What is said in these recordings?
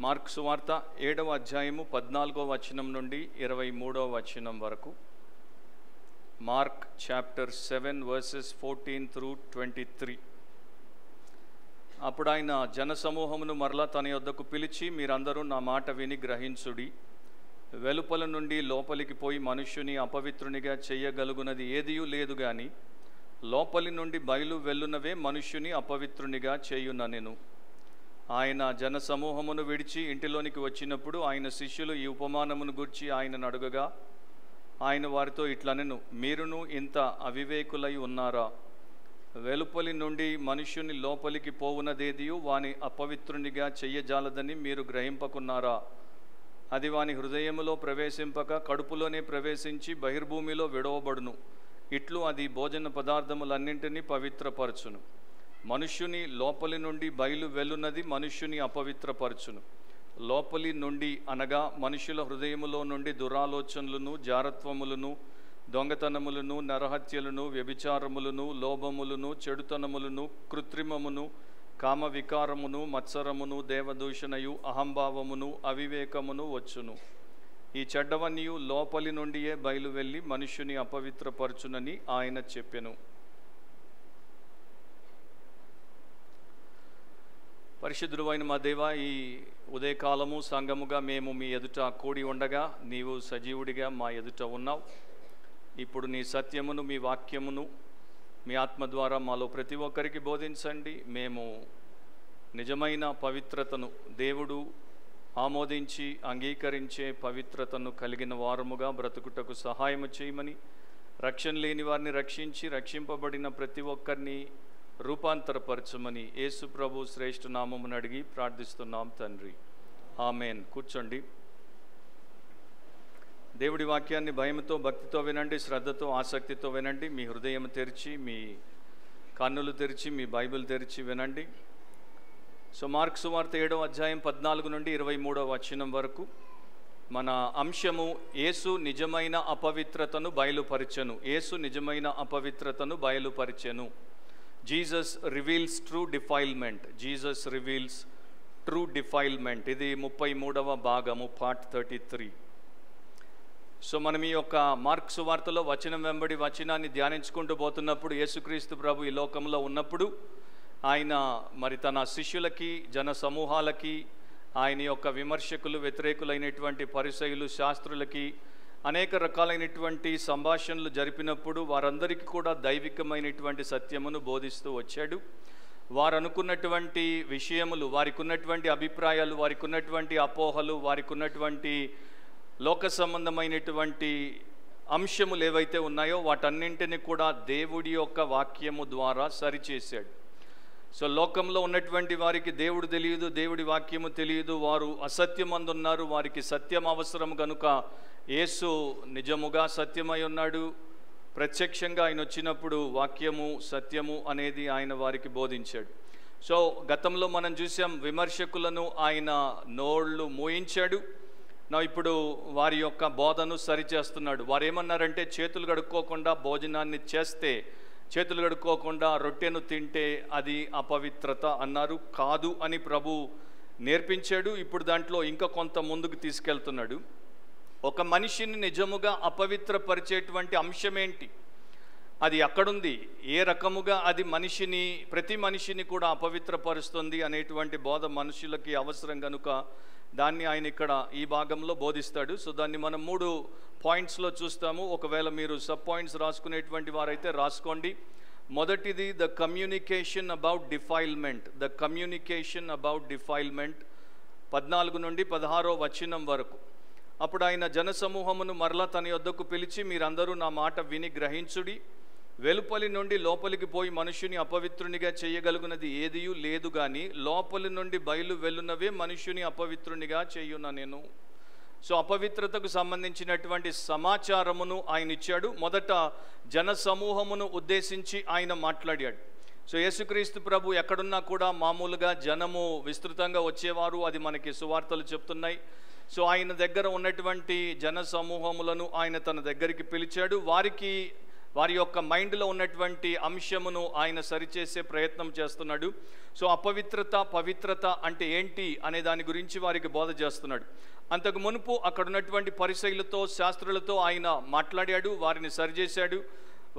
Mark సువార్త 7వ అధ్యాయము 14వ వచనం నుండి 23వ వచనం వరకు. Mark chapter 7 versus 14 through 23. అప్పుడు ఆయన జనసమూహమును మరలా తన యొద్దకు పిలిచి, మీరందరూ నా మాట విని గ్రహించుడి. వెలుపల నుండి లోపలికి పోయి మనుష్యుని అపవిత్రునిగా చేయగలుగునది ఏదియూ లేదు గాని, లోపలి నుండి బయలు వెళ్ళునవే మనుష్యుని అపవిత్రునిగా చేయుననెను. ఆయన జనసమూహమును విడిచి ఇంటిలోనికి వచ్చినప్పుడు ఆయన శిష్యులు ఈ ఉపమానమును గూర్చి ఆయనను అడుగగా, ఆయన వారితో ఇట్లనెను, మీరును ఇంత అవివేకులై ఉన్నారా? వెలుపలి నుండి మనుష్యుని లోపలికి పోవునదేదియు వాని అపవిత్రునిగా చెయ్యజాలదని మీరు గ్రహింపకున్నారా? అది వాని హృదయములో ప్రవేశింపక కడుపులోనే ప్రవేశించి బహిర్భూమిలో విడవబడును. ఇట్లు అది భోజన పదార్థములన్నింటినీ పవిత్రపరచును. మనుష్యుని లోపలి నుండి బయలు వెళ్ళున్నది మనుష్యుని అపవిత్రపరచును. లోపలి నుండి అనగా మనుషుల హృదయములో నుండి దురాలోచనలను, జారత్వములను, దొంగతనములను, నరహత్యలను, వ్యభిచారములను, లోభములను, చెడుతనములను, కృత్రిమమును, కామ వికారమును, మత్సరమును, దేవదూషణయు, అహంభావమును, అవివేకమును వచ్చును. ఈ చెడ్డవన్నీయు లోపలి నుండియే బయలు వెళ్ళి మనుష్యుని అపవిత్రపరచునని ఆయన చెప్పెను. పరిశుద్ధుడు అయిన మా దేవా, ఈ ఉదయకాలము సంఘముగా మేము మీ ఎదుట కూడి ఉండగా నీవు సజీవుడిగా మా ఎదుట ఉన్నావు. ఇప్పుడు నీ సత్యమును, మీ వాక్యమును మీ ఆత్మ ద్వారా మాలో ప్రతి ఒక్కరికి బోధించండి. మేము నిజమైన పవిత్రతను, దేవుడు ఆమోదించి అంగీకరించే పవిత్రతను కలిగిన వారముగా బ్రతుకుటకు సహాయము చేయమని, రక్షణ లేని వారిని రక్షించి రక్షింపబడిన ప్రతి ఒక్కరిని రూపాంతరపరచమని యేసు ప్రభు శ్రేష్ఠ నామమును అడిగి ప్రార్థిస్తున్నాం తండ్రి, ఆమెన్. కూర్చోండి. దేవుడి వాక్యాన్ని భయముతో, భక్తితో వినండి, శ్రద్ధతో, ఆసక్తితో వినండి. మీ హృదయం తెరిచి, మీ కన్నులు తెరిచి, మీ బైబిల్ తెరిచి వినండి. సో మార్కు సువార్త 7వ అధ్యాయం 14 నుండి 23వ వచనం వరకు మన అంశము యేసు నిజమైన అపవిత్రతను బయలుపరిచెను. యేసు నిజమైన అపవిత్రతను బయలుపరిచెను. Jesus reveals true defilement. Jesus reveals true defilement. ఇది 33వ భాగము, పార్ట్ 33. సో మనం ఈ యొక్క మార్క్ సువార్తలో వచనం వెంబడి వచనాన్ని ధ్యానించుకుంటూ పోతున్నప్పుడు, యేసుక్రీస్తు ప్రభు ఈ లోకంలో ఉన్నప్పుడు ఆయన మరి తన శిష్యులకి, జన సమూహాలకి, ఆయన యొక్క విమర్శకులు, వ్యతిరేకులైనటువంటి పరిసయ్యులు, శాస్త్రులకి అనేక రకాలైనటువంటి సంభాషణలు జరిపినప్పుడు వారందరికీ కూడా దైవికమైనటువంటి సత్యమును బోధిస్తూ వచ్చాడు. వారు అనుకున్నటువంటి విషయములు, వారికి ఉన్నటువంటి అభిప్రాయాలు, వారికి ఉన్నటువంటి అపోహలు, వారికి ఉన్నటువంటి లోక సంబంధమైనటువంటి అంశములు ఏవైతే ఉన్నాయో వాటన్నింటినీ కూడా దేవుడి యొక్క వాక్యము ద్వారా సరిచేశాడు. సో లోకంలో ఉన్నటువంటి వారికి దేవుడు తెలియదు, దేవుడి వాక్యము తెలియదు, వారు అసత్యమందున్నారు, వారికి సత్యం అవసరం కనుక యేసు నిజముగా సత్యమై ఉన్నాడు. ప్రత్యక్షంగా ఆయన వచ్చినప్పుడు వాక్యము, సత్యము అనేది ఆయన వారికి బోధించాడు. సో గతంలో మనం చూసాం, విమర్శకులను ఆయన నోళ్ళు మూయించాడు. ఇప్పుడు వారి యొక్క బోధను సరిచేస్తున్నాడు. వారు ఏమన్నారంటే, చేతులు కడుక్కోకుండా భోజనాన్ని చేస్తే, చేతులు కడుక్కోకుండా రొట్టెను తింటే అది అపవిత్రత అన్నారు. కాదు అని ప్రభు నేర్పించాడు. ఇప్పుడు దాంట్లో ఇంకా కొంత ముందుకు తీసుకెళ్తున్నాడు. ఒక మనిషిని నిజముగా అపవిత్రపరిచేటువంటి అంశం ఏంటి, అది ఎక్కడుంది, ఏ రకముగా అది ప్రతి మనిషిని కూడా అపవిత్రపరుస్తుంది అనేటువంటి బోధ మనుషులకి అవసరం కనుక దాన్ని ఆయన ఇక్కడ ఈ భాగంలో బోధిస్తాడు. సో దాన్ని మనం 3 పాయింట్స్లో చూస్తాము. ఒకవేళ మీరు సబ్ పాయింట్స్ రాసుకునేటువంటి వారైతే రాసుకోండి. మొదటిది the communication about defilement. The communication about defilement 14 నుండి 16వ వచనం వరకు. అప్పుడు ఆయన జనసమూహమును మరలా తన యొద్దకు పిలిచి, మీరందరూ నా మాట విని గ్రహించుడి. వెలుపలి నుండి లోపలికి పోయి మనుష్యుని అపవిత్రునిగా చేయగలుగునది ఏదియూ లేదు గాని, లోపలి నుండి బయలు వెళ్ళునవే మనుష్యుని అపవిత్రునిగా చేయుననెను. సో అపవిత్రతకు సంబంధించినటువంటి సమాచారమును ఆయన ఇచ్చాడు. మొదట జనసమూహమును ఉద్దేశించి ఆయన మాట్లాడాడు. సో యేసుక్రీస్తు ప్రభు ఎక్కడున్నా కూడా మామూలుగా జనము విస్తృతంగా వచ్చేవారు, అది మనకి సువార్తలు చెప్తున్నాయి. సో ఆయన దగ్గర ఉన్నటువంటి జన సమూహములను ఆయన తన దగ్గరికి పిలిచాడు. వారికి వారి యొక్క మైండ్లో ఉన్నటువంటి అంశమును ఆయన సరిచేసే ప్రయత్నం చేస్తున్నాడు. సో అపవిత్రత పవిత్రత అంటే ఏంటి అనే దాని గురించి వారికి బోధ చేస్తున్నాడు. అంతకు మునుపు అక్కడ ఉన్నటువంటి పరిసయ్యులతో శాస్త్రులతో ఆయన మాట్లాడాడు, వారిని సరిచేశాడు,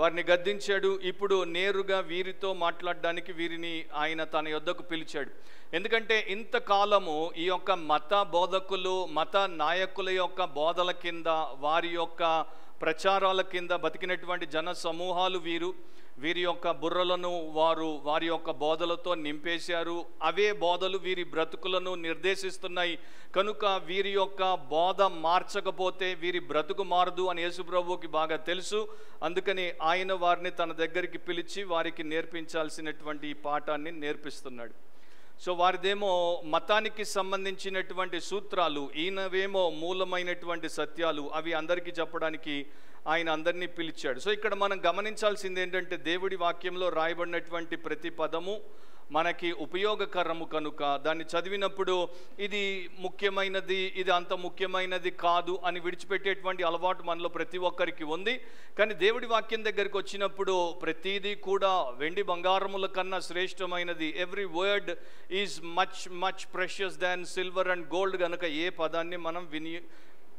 వారిని గద్దించాడు. ఇప్పుడు నేరుగా వీరితో మాట్లాడడానికి వీరిని ఆయన తన యొద్దకు పిలిచాడు. ఎందుకంటే ఇంతకాలము ఈ యొక్క మత బోధకులు మత నాయకుల యొక్క బోధల కింద వారి యొక్క ప్రచారాల కింద బతికినటువంటి జన సమూహాలు వీరి యొక్క బుర్రలను వారి యొక్క బోధలతో నింపేశారు. అవే బోధలు వీరి బ్రతుకులను నిర్దేశిస్తున్నాయి. కనుక వీరి యొక్క బోధ మార్చకపోతే వీరి బ్రతుకు మారదు అని యేసుప్రభువుకి బాగా తెలుసు. అందుకని ఆయన వారిని తన దగ్గరికి పిలిచి వారికి నేర్పించాల్సినటువంటి ఈ పాఠాన్ని నేర్పిస్తున్నాడు. సో వారిదేమో మతానికి సంబంధించినటువంటి సూత్రాలు, ఈయనవేమో మూలమైనటువంటి సత్యాలు, అవి అందరికీ చెప్పడానికి ఆయన అందరినీ పిలిచాడు. సో ఇక్కడ మనం గమనించాల్సింది ఏంటంటే దేవుడి వాక్యంలో రాయబడినటువంటి ప్రతి పదము మనకి ఉపయోగకరము కనుక దాన్ని చదివినప్పుడు ఇది ముఖ్యమైనది, ఇది అంత ముఖ్యమైనది కాదు అని విడిచిపెట్టేటువంటి అలవాటు మనలో ప్రతి ఒక్కరికి ఉంది. కానీ దేవుడి వాక్యం దగ్గరికి వచ్చినప్పుడు ప్రతిదీ కూడా వెండి బంగారముల కన్నా శ్రేష్టమైనది. Every word is much much precious than silver and gold కనుక ఏ పదాన్ని మనం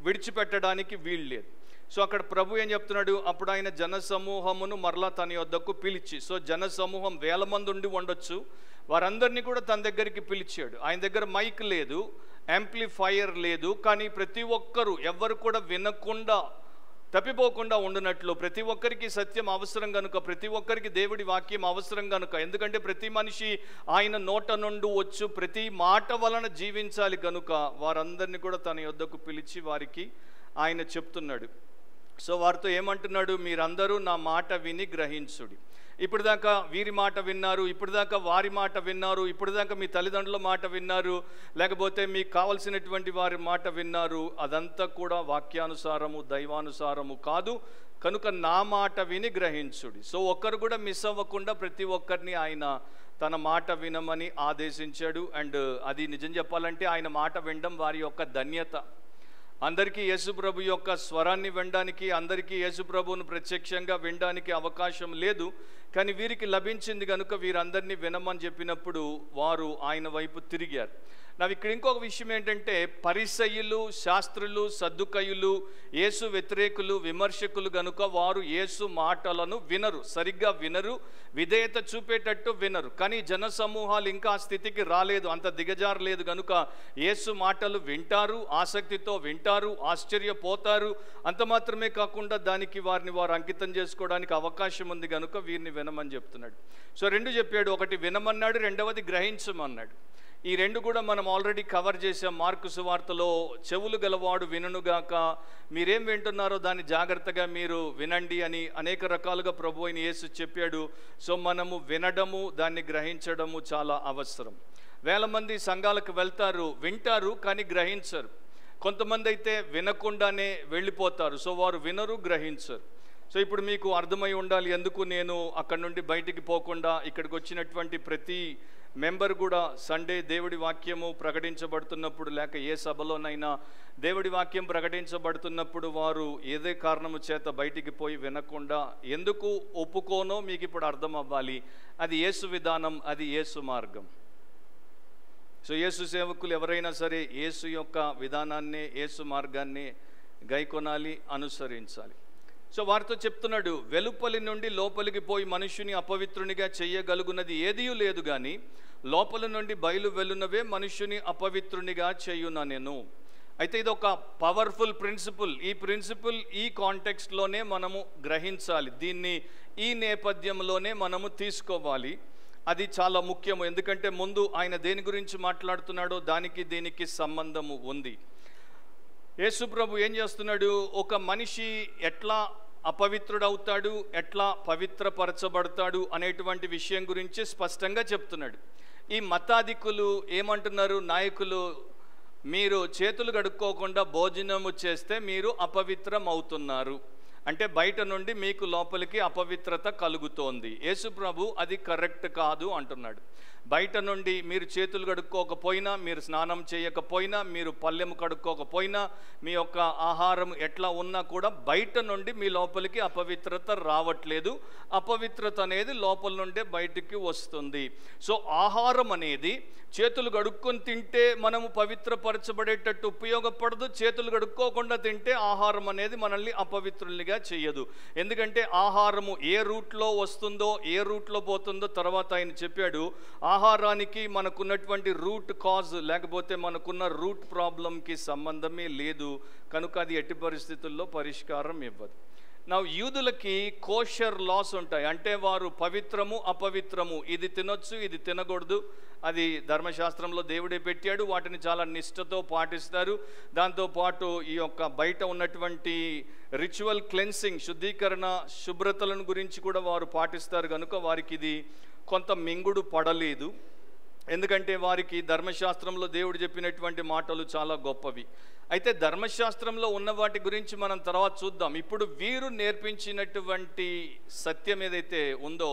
విడిచిపెట్టడానికి వీలు లేదు. సో అక్కడ ప్రభు ఏం చెప్తున్నాడు, అప్పుడు ఆయన జన సమూహమును మరలా తన యొద్దకు పిలిచి, సో జన సమూహం 1000 మంది ఉండి ఉండొచ్చు, వారందరినీ కూడా తన దగ్గరికి పిలిచాడు. ఆయన దగ్గర మైక్ లేదు, యాంప్లిఫైయర్ లేదు, కానీ ప్రతి ఒక్కరూ ఎవ్వరు కూడా వినకుండా తప్పిపోకుండా ఉండునట్లు ప్రతి ఒక్కరికి సత్యం అవసరం కనుక, ప్రతి ఒక్కరికి దేవుడి వాక్యం అవసరం కనుక, ఎందుకంటే ప్రతి మనిషి ఆయన నోట నుండి వచ్చు ప్రతి మాట వలన జీవించాలి కనుక వారందరినీ కూడా తన యొద్దకు పిలిచి వారికి ఆయన చెప్తున్నాడు. సో వారితో ఏమంటున్నాడు, మీరందరూ నా మాట విని గ్రహించుడి. ఇప్పుడు దాకా వీరి మాట విన్నారు, ఇప్పుడు దాకా వారి మాట విన్నారు, ఇప్పుడు దాకా మీ తల్లిదండ్రుల మాట విన్నారు, లేకపోతే మీకు కావలసినటువంటి వారి మాట విన్నారు. అదంతా కూడా వాక్యానుసారము దైవానుసారము కాదు కనుక నా మాట విని గ్రహించుడి. సో ఒక్కరు కూడా మిస్ అవ్వకుండా ప్రతి ఒక్కరిని ఆయన తన మాట వినమని ఆదేశించాడు. అండ్ అది నిజం చెప్పాలంటే ఆయన మాట వినడం వారి యొక్క ధన్యత. అందరికీ యేసుప్రభు యొక్క స్వరాన్ని వినడానికి, అందరికీ యేసుప్రభువును ప్రత్యక్షంగా వినడానికి అవకాశం లేదు. కానీ వీరికి లభించింది కనుక వీరందరినీ వినమని చెప్పినప్పుడు వారు ఆయన వైపు తిరిగారు. ఇక్కడ ఇంకొక విషయం ఏంటంటే, పరిసయ్యులు శాస్త్రులు సద్దుకయ్యులు యేసు వ్యతిరేకులు విమర్శకులు గనుక వారు యేసు మాటలను వినరు, సరిగ్గా వినరు, విధేయత చూపేటట్టు వినరు. కానీ జన సమూహాలు ఇంకా ఆ స్థితికి రాలేదు, అంత దిగజారలేదు కనుక యేసు మాటలు వింటారు, ఆసక్తితో వింటారు, ఆశ్చర్యపోతారు. అంత మాత్రమే కాకుండా దానికి వారిని వారు అంకితం చేసుకోవడానికి అవకాశం ఉంది కనుక వీరిని వినమని చెప్తున్నాడు. సో 2 చెప్పాడు, ఒకటి వినమన్నాడు, రెండవది గ్రహించమన్నాడు. ఈ 2 కూడా మనం ఆల్రెడీ కవర్ చేసాం. మార్కు సువార్తలో చెవులు గలవాడు వినుగాక, మీరేం వింటున్నారో దాన్ని జాగ్రత్తగా మీరు వినండి అని అనేక రకాలుగా ప్రభు అయిన యేసు చెప్పాడు. సో మనము వినడము దాన్ని గ్రహించడము చాలా అవసరం. 1000 మంది సంఘాలకు వెళ్తారు, వింటారు కానీ గ్రహించరు. కొంతమంది అయితే వినకుండానే వెళ్ళిపోతారు. సో వారు వినరు, గ్రహించరు. సో ఇప్పుడు మీకు అర్థమై ఉండాలి ఎందుకు నేను అక్కడి నుండి బయటికి పోకుండా ఇక్కడికి వచ్చినటువంటి ప్రతి మెంబర్ కూడా సండే దేవుడి వాక్యము ప్రకటించబడుతున్నప్పుడు, లేక ఏ సభలోనైనా దేవుడి వాక్యం ప్రకటించబడుతున్నప్పుడు వారు ఏదే కారణము చేత బయటికి పోయి వినకుండా ఎందుకు ఒప్పుకోనో మీకు ఇప్పుడు అర్థం అవ్వాలి. అది యేసు విధానం, అది యేసు మార్గం. సో యేసు సేవకులు ఎవరైనా సరే యేసు యొక్క విధానాన్ని, యేసు మార్గాన్ని గైకొనాలి, అనుసరించాలి. సో వారితో చెప్తున్నాడు, వెలుపలి నుండి లోపలికి పోయి మనుషుని అపవిత్రునిగా చెయ్యగలుగున్నది ఏదీ లేదు, కానీ లోపల నుండి బయలు వెలునవే మనుషుని అపవిత్రునిగా చేయునా నేను. అయితే ఇది ఒక పవర్ఫుల్ ప్రిన్సిపల్. ఈ ప్రిన్సిపల్ ఈ కాంటెక్స్ట్లోనే మనము గ్రహించాలి, దీన్ని ఈ నేపథ్యంలోనే మనము తీసుకోవాలి. అది చాలా ముఖ్యము. ఎందుకంటే ముందు ఆయన దేని గురించి మాట్లాడుతున్నాడో దానికి దీనికి సంబంధము ఉంది. యేసు ప్రభు ఏం చేస్తున్నాడు, ఒక మనిషి ఎట్లా అపవిత్రుడవుతాడు, ఎట్లా పవిత్రపరచబడతాడు అనేటువంటి విషయం గురించి స్పష్టంగా చెప్తున్నాడు. ఈ మతాధికులు ఏమంటున్నారు, నాయకులు, మీరు చేతులు కడుక్కోకుండా భోజనము చేస్తే మీరు అపవిత్రం అవుతున్నారు. అంటే బయట నుండి మీకు లోపలికి అపవిత్రత కలుగుతోంది. యేసు ప్రభు అది కరెక్ట్ కాదు అంటున్నాడు. బయట నుండి మీరు చేతులు కడుక్కోకపోయినా, మీరు స్నానం చేయకపోయినా, మీరు పళ్ళెము కడుక్కోకపోయినా, మీ యొక్క ఆహారం ఎట్లా ఉన్నా కూడా బయట నుండి మీ లోపలికి అపవిత్రత రావట్లేదు. అపవిత్రత అనేది లోపల నుండే బయటికి వస్తుంది. సో ఆహారం అనేది చేతులు కడుక్కొని తింటే మనము పవిత్రపరచబడేటట్టు ఉపయోగపడదు. చేతులు కడుక్కోకుండా తింటే ఆహారం అనేది మనల్ని అపవిత్రులుగా చేయదు. ఎందుకంటే ఆహారము ఏ రూట్లో వస్తుందో, ఏ రూట్లో పోతుందో తర్వాత ఆయన చెప్పాడు. ఆహారానికి మనకున్నటువంటి రూట్ కాజ్ లేకపోతే మనకున్న రూట్ ప్రాబ్లంకి సంబంధమే లేదు, కనుక అది ఎట్టి పరిస్థితుల్లో పరిష్కారం ఇవ్వదు. నా యూదులకి కోషర్ లాస్ ఉంటాయి. అంటే వారు పవిత్రము అపవిత్రము, ఇది తినొచ్చు ఇది తినకూడదు, అది ధర్మశాస్త్రంలో దేవుడే పెట్టాడు. వాటిని చాలా నిష్ఠతో పాటిస్తారు. దాంతోపాటు ఈ యొక్క బయట ఉన్నటువంటి రిచువల్ క్లెన్సింగ్, శుద్ధీకరణ, శుభ్రతలను గురించి కూడా వారు పాటిస్తారు. కనుక వారికి ఇది కొంత మింగుడు పడలేదు. ఎందుకంటే వారికి ధర్మశాస్త్రంలో దేవుడు చెప్పినటువంటి మాటలు చాలా గొప్పవి. అయితే ధర్మశాస్త్రంలో ఉన్న వాటి గురించి మనం తర్వాత చూద్దాం. ఇప్పుడు వీరు నేర్పించినటువంటి సత్యం ఏదైతే ఉందో,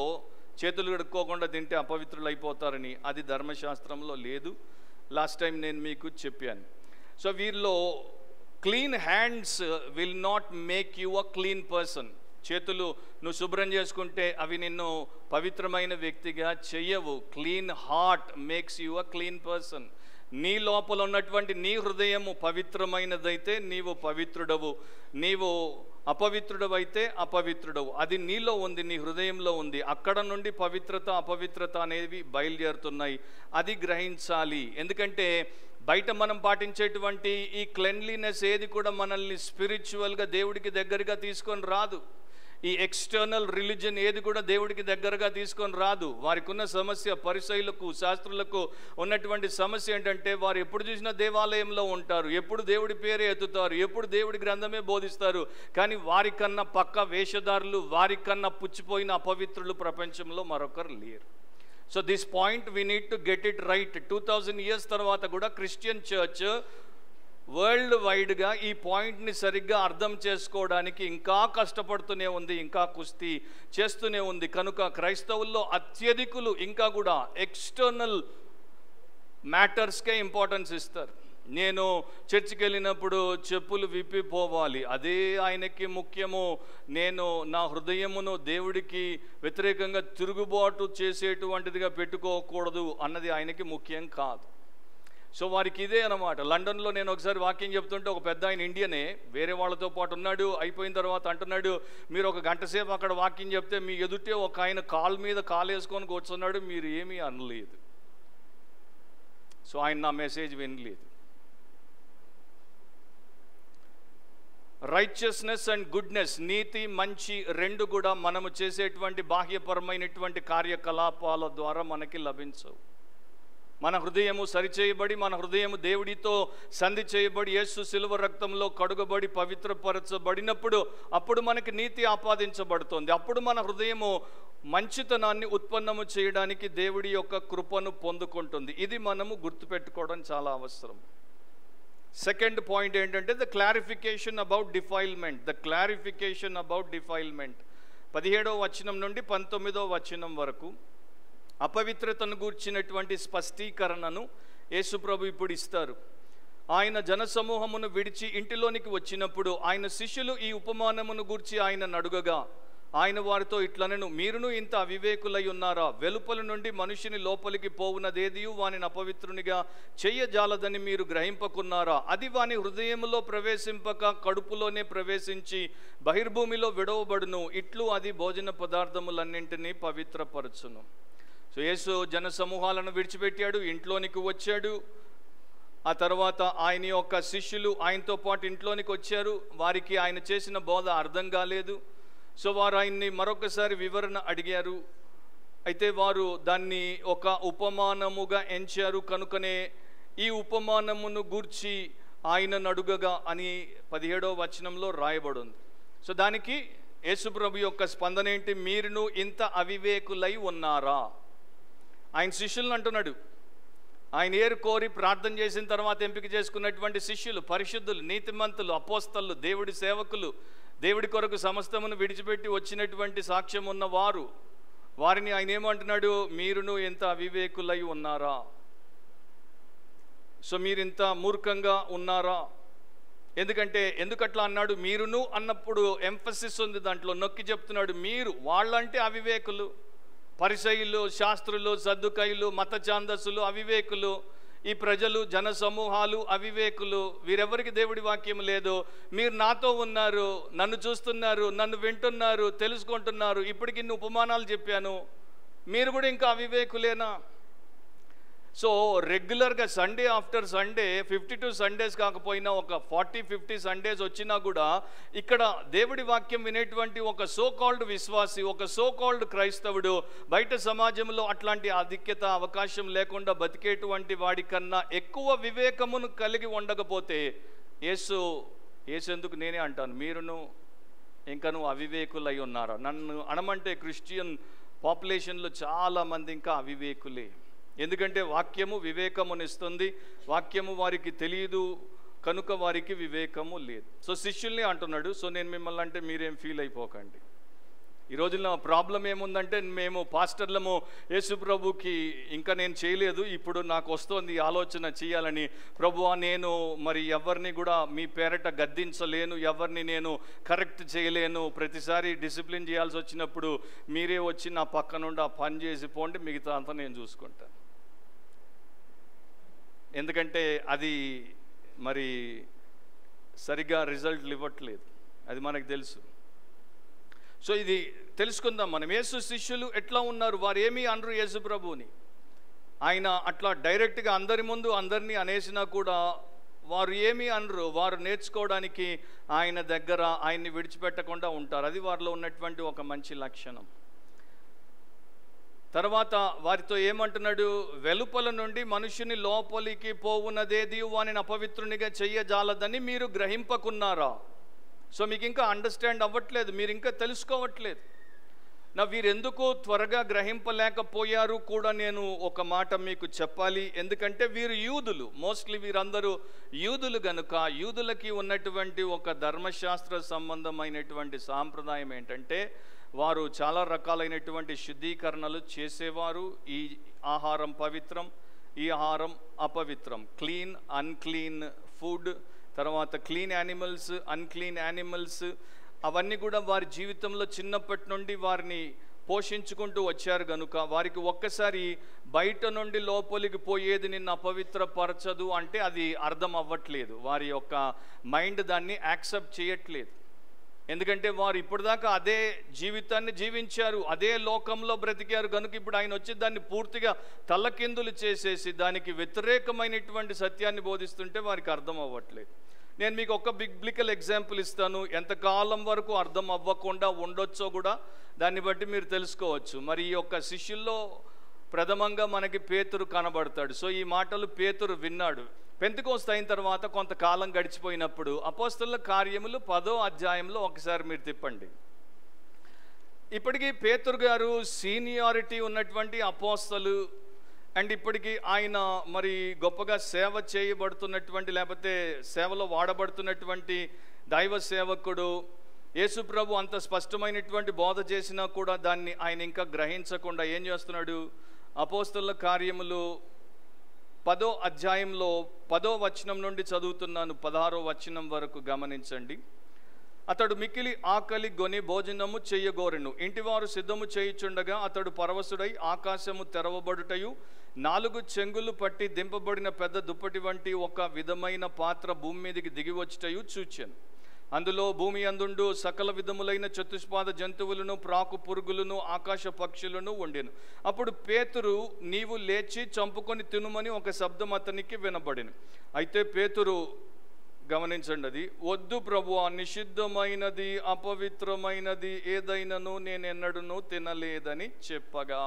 చేతులు కడుక్కోకుండా తింటే అపవిత్రులు అయిపోతారని, అది ధర్మశాస్త్రంలో లేదు. లాస్ట్ టైం నేను మీకు చెప్పాను. సో వీరిలో clean hands will not make you a clean person. చేతులు నువ్వు శుభ్రం చేసుకుంటే అవి నిన్ను పవిత్రమైన వ్యక్తిగా చెయ్యవు. Clean heart makes you a clean person. నీ లోపల ఉన్నటువంటి నీ హృదయము పవిత్రమైనదైతే నీవు పవిత్రుడవు, నీవు అపవిత్రుడవైతే అపవిత్రుడవు. అది నీలో ఉంది, నీ హృదయంలో ఉంది. అక్కడ నుండి పవిత్రత అపవిత్రత అనేవి బయలుదేరుతున్నాయి. అది గ్రహించాలి. ఎందుకంటే బయట మనం పాటించేటువంటి ఈ క్లెన్లీనెస్ ఏది కూడా మనల్ని స్పిరిచువల్గా దేవుడికి దగ్గరగా తీసుకొని రాదు. ఈ ఎక్స్టర్నల్ రిలీజన్ ఏది కూడా దేవుడికి దగ్గరగా తీసుకొని రాదు. వారికి ఉన్న సమస్య, పరిసయ్యులకు శాస్త్రులకు ఉన్నటువంటి సమస్య ఏంటంటే వారు ఎప్పుడు చూసినా దేవాలయంలో ఉంటారు, ఎప్పుడు దేవుడి పేరే ఎత్తుతారు, ఎప్పుడు దేవుడి గ్రంథమే బోధిస్తారు. కానీ వారికన్నా పక్క వేషధారులు, వారికన్నా పుచ్చిపోయిన అపవిత్రులు ప్రపంచంలో మరొకరు లేరు. So this point we need to get it right. 2000 years తర్వాత కూడా క్రిస్టియన్ చర్చ్ వరల్డ్ వైడ్గా ఈ పాయింట్ని సరిగ్గా అర్థం చేసుకోవడానికి ఇంకా కష్టపడుతూనే ఉంది, ఇంకా కుస్తీ చేస్తూనే ఉంది. కనుక క్రైస్తవుల్లో అత్యధికులు ఇంకా కూడా ఎక్స్టర్నల్ మ్యాటర్స్కే ఇంపార్టెన్స్ ఇస్తారు. నేను చర్చికి వెళ్ళినప్పుడు చెప్పులు విప్పిపోవాలి, అదే ఆయనకి ముఖ్యము. నేను నా హృదయమును దేవుడికి వ్యతిరేకంగా తిరుగుబాటు చేసేటువంటిదిగా పెట్టుకోకూడదు అన్నది ఆయనకి ముఖ్యం కాదు. సో వారికి ఇదే అన్నమాట. లండన్లో నేను ఒకసారి వాకింగ్ చెప్తుంటే ఒక పెద్ద ఆయన ఇండియనే వేరే వాళ్ళతో పాటు ఉన్నాడు. అయిపోయిన తర్వాత అంటున్నాడు, మీరు ఒక గంట సేపు అక్కడ వాకింగ్ చెప్తే మీ ఎదుటే ఒక ఆయన కాలు మీద కాలు వేసుకొని కూర్చున్నాడు, మీరు ఏమీ అనలేదు. సో ఆయన నా మెసేజ్ వినలేదు. రైచియస్నెస్ అండ్ గుడ్నెస్, నీతి మంచి రెండు కూడా మనము చేసేటువంటి బాహ్యపరమైనటువంటి కార్యకలాపాల ద్వారా మనకి లభించవు. మన హృదయము సరిచేయబడి, మన హృదయము దేవుడితో సంధి చేయబడి, యేసు శిలువ రక్తంలో కడుగబడి పవిత్రపరచబడినప్పుడు అప్పుడు మనకి నీతి ఆపాదించబడుతుంది. అప్పుడు మన హృదయము మంచితనాన్ని ఉత్పన్నము చేయడానికి దేవుడి యొక్క కృపను పొందుకుంటుంది. ఇది మనము గుర్తుపెట్టుకోవడం చాలా అవసరం. సెకండ్ పాయింట్ ఏంటంటే the clarification about defilement. The clarification about defilement 17వ వచనం నుండి 19వ వచనం వరకు అపవిత్రతను గూర్చినటువంటి స్పష్టీకరణను యేసుప్రభు ఇప్పుడు ఇస్తారు. ఆయన జనసమూహమును విడిచి ఇంటిలోనికి వచ్చినప్పుడు ఆయన శిష్యులు ఈ ఉపమానమును గూర్చి ఆయన అడుగగా ఆయన వారితో ఇట్లనెను, మీరును ఇంత అవివేకులై ఉన్నారా? వెలుపల నుండి మనుషుని లోపలికి పోవునదేదియు వానిని అపవిత్రునిగా చెయ్యజాలదని మీరు గ్రహింపకున్నారా? అది వాని హృదయములో ప్రవేశింపక కడుపులోనే ప్రవేశించి బహిర్భూమిలో విడవబడును. ఇట్లు అది భోజన పదార్థములన్నింటినీ పవిత్రపరచును. సో యేసు జన సమూహాలను విడిచిపెట్టాడు, ఇంట్లోనికి వచ్చాడు. ఆ తర్వాత ఆయన యొక్క శిష్యులు ఆయనతో పాటు ఇంట్లోనికి వచ్చారు. వారికి ఆయన చేసిన బోధ అర్థం కాలేదు. సో వారు ఆయన్ని మరొకసారి వివరణ అడిగారు. అయితే వారు దాన్ని ఒక ఉపమానముగా ఎంచారు. కనుకనే ఈ ఉపమానమును గూర్చి ఆయన అడుగగా అని 17వ వచనంలో రాయబడింది. సో దానికి యేసుప్రభు యొక్క స్పందన ఏంటి? మీరును ఇంత అవివేకులై ఉన్నారా? ఆయన శిష్యులను అంటున్నాడు. ఆయన ఏరు కోరి ప్రార్థన చేసిన తర్వాత ఎంపిక చేసుకున్నటువంటి శిష్యులు, పరిశుద్ధులు, నీతిమంతులు, అపోస్తలు, దేవుడి సేవకులు, దేవుడి కొరకు సమస్తమును విడిచిపెట్టి వచ్చినటువంటి సాక్ష్యం ఉన్న వారిని ఆయన ఏమంటున్నాడు? మీరును ఎంత అవివేకులై ఉన్నారా? సో మీరింత మూర్ఖంగా ఉన్నారా? ఎందుకట్లా అన్నాడు? మీరును అన్నప్పుడు ఎంఫసిస్ ఉంది, దాంట్లో నొక్కి చెప్తున్నాడు. మీరు, వాళ్ళంటే అవివేకులు, పరిసయ్యులు, శాస్త్రులు, సద్దుకయ్యులు, మత ఛాందస్సులు అవివేకులు, ఈ ప్రజలు, జన సమూహాలు అవివేకులు, వీరెవరికి దేవుడి వాక్యం లేదు. మీరు నాతో ఉన్నారు, నన్ను చూస్తున్నారు, నన్ను వింటున్నారు, తెలుసుకుంటున్నారు, ఇప్పటికి ఇన్ని ఉపమానాలు చెప్పాను, మీరు కూడా ఇంకా అవివేకులేనా? సో రెగ్యులర్గా సండే ఆఫ్టర్ సండే 52 సండేస్ కాకపోయినా ఒక 40-50 సండేస్ వచ్చినా కూడా ఇక్కడ దేవుడి వాక్యం వినేటువంటి ఒక సో కాల్డ్ విశ్వాసి, ఒక సో కాల్డ్ క్రైస్తవుడు బయట సమాజంలో అట్లాంటి ఆధిక్యత అవకాశం లేకుండా బతికేటువంటి వాడికన్నా ఎక్కువ వివేకమును కలిగి ఉండకపోతే యేసు ఎందుకు నేనే అంటాను, మీరును ఇంకను అవివేకులై ఉన్నారా? నన్ను అనమంటే క్రిస్టియన్ పాపులేషన్లో చాలామంది ఇంకా అవివేకులే. ఎందుకంటే వాక్యము వివేకమునిస్తుంది, వాక్యము వారికి తెలియదు కనుక వారికి వివేకము లేదు. సో శిష్యుల్ని అంటున్నాడు. సో నేను మిమ్మల్ని అంటే మీరేం ఫీల్ అయిపోకండి. ఈ రోజున ప్రాబ్లం ఏముందంటే, మేము పాస్టర్లము యేసు ప్రభుకి ఇంకా నేను చేయలేదు, ఇప్పుడు నాకు వస్తుంది ఆలోచన చేయాలని. ప్రభువా, నేను మరి ఎవరిని కూడా మీ పేరట గద్దించలేను, ఎవరిని నేను కరెక్ట్ చేయలేను, ప్రతిసారి డిసిప్లిన్ చేయాల్సి వచ్చినప్పుడు మీరే వచ్చి నా పక్క నుండి ఆ పని చేసి పోండి, మిగతా అంతా నేను చూసుకుంటాను. ఎందుకంటే అది మరి సరిగా రిజల్ట్లు ఇవ్వట్లేదు, అది మనకు తెలుసు. సో ఇది తెలుసుకుందాం మనం. యేసు శిష్యులు ఎట్లా ఉన్నారు? వారు ఏమీ అనరు యేసు ప్రభువుని. ఆయన అట్లా డైరెక్ట్గా అందరి ముందు అందరినీ అనేసినా కూడా వారు ఏమీ అనరు. వారు నేర్చుకోవడానికి ఆయన దగ్గర ఆయన్ని విడిచిపెట్టకుండా ఉంటారు. అది వారిలో ఉన్నటువంటి ఒక మంచి లక్షణం. తర్వాత వారితో ఏమంటున్నాడు? వెలుపల నుండి మనుషుని లోపలికి పోవునదేది వానిని అపవిత్రునిగా చెయ్యజాలదని మీరు గ్రహింపకున్నారా? సో మీకు ఇంకా అండర్స్టాండ్ అవ్వట్లేదు, మీరు ఇంకా తెలుసుకోవట్లేదు. వీరెందుకు త్వరగా గ్రహింపలేకపోయారు కూడా నేను ఒక మాట మీకు చెప్పాలి. ఎందుకంటే వీరు యూదులు, మోస్ట్లీ వీరందరూ యూదులు గనుక యూదులకి ఉన్నటువంటి ఒక ధర్మశాస్త్ర సంబంధమైనటువంటి సాంప్రదాయం ఏంటంటే వారు చాలా రకాలైనటువంటి శుద్ధీకరణలు చేసేవారు. ఈ ఆహారం పవిత్రం, ఈ ఆహారం అపవిత్రం, క్లీన్ అన్క్లీన్ ఫుడ్, తర్వాత క్లీన్ యానిమల్స్ అన్క్లీన్ యానిమల్స్, అవన్నీ కూడా వారి జీవితంలో చిన్నప్పటి నుండి వారిని పోషించుకుంటూ వచ్చారు కనుక వారికి ఒక్కసారి బయట నుండి లోపలికి పోయేది నిన్ను అపవిత్రపరచదు అంటే అది అర్థం అవ్వట్లేదు. వారి యొక్క మైండ్ దాన్ని యాక్సెప్ట్ చేయట్లేదు. ఎందుకంటే వారు ఇప్పటిదాకా అదే జీవితాన్ని జీవించారు, అదే లోకంలో బ్రతికారు కనుక ఇప్పుడు ఆయన వచ్చి దాన్ని పూర్తిగా తల్లకిందులు చేసేసి దానికి వ్యతిరేకమైనటువంటి సత్యాన్ని బోధిస్తుంటే వారికి అర్థం అవ్వట్లేదు. నేను మీకు ఒక బిబ్లికల్ ఎగ్జాంపుల్ ఇస్తాను. ఎంతకాలం వరకు అర్థం అవ్వకుండా ఉండొచ్చో కూడా దాన్ని బట్టి మీరు తెలుసుకోవచ్చు. మరి ఈ యొక్క శిష్యుల్లో ప్రథమంగా మనకి పేతురు కనబడతాడు. సో ఈ మాటలు పేతురు విన్నాడు. పెంతెకోస్తు అయిన తర్వాత కొంతకాలం గడిచిపోయినప్పుడు అపోస్తలుల కార్యములు 10వ అధ్యాయంలో ఒకసారి మీరు తిప్పండి. ఇప్పటికీ పేతురు గారు సీనియారిటీ ఉన్నటువంటి అపోస్తలు అండ్ ఇప్పటికీ ఆయన మరి గొప్పగా సేవ చేయబడుతున్నటువంటి లేకపోతే సేవలో వాడబడుతున్నటువంటి దైవ సేవకుడు. యేసు ప్రభు అంత స్పష్టమైనటువంటి బోధ చేసినా కూడా దాన్ని ఆయన ఇంకా గ్రహించకుండా ఏం చేస్తున్నాడు? అపోస్తలుల కార్యములు 10వ అధ్యాయంలో 10వ వచనం నుండి చదువుతున్నాను, 16వ వచనం వరకు గమనించండి. అతడు మిక్కిలి ఆకలి గొని భోజనము చెయ్యగోరెను. ఇంటివారు సిద్ధము చేయుచుండగా అతడు పరవశుడై ఆకాశము తెరవబడుటయు 4 చెంగులు పట్టి దింపబడిన పెద్ద దుప్పటి వంటి ఒక విధమైన పాత్ర భూమి మీదకి దిగి వచ్చుటయు చూచెను. అందులో భూమి అందుండు సకల విధములైన చతుష్పాద జంతువులను, ప్రాకు పురుగులను, ఆకాశ పక్షులను ఉండెను. అప్పుడు పేతురు, నీవు లేచి చంపుకొని తినుమని ఒక శబ్దం అతనికి వినబడెను. అయితే పేతురు, గమనించండి, అది వద్దు ప్రభువా, నిషిద్ధమైనది అపవిత్రమైనది ఏదైనాను నేనెన్నడూను తినలేదని చెప్పగా.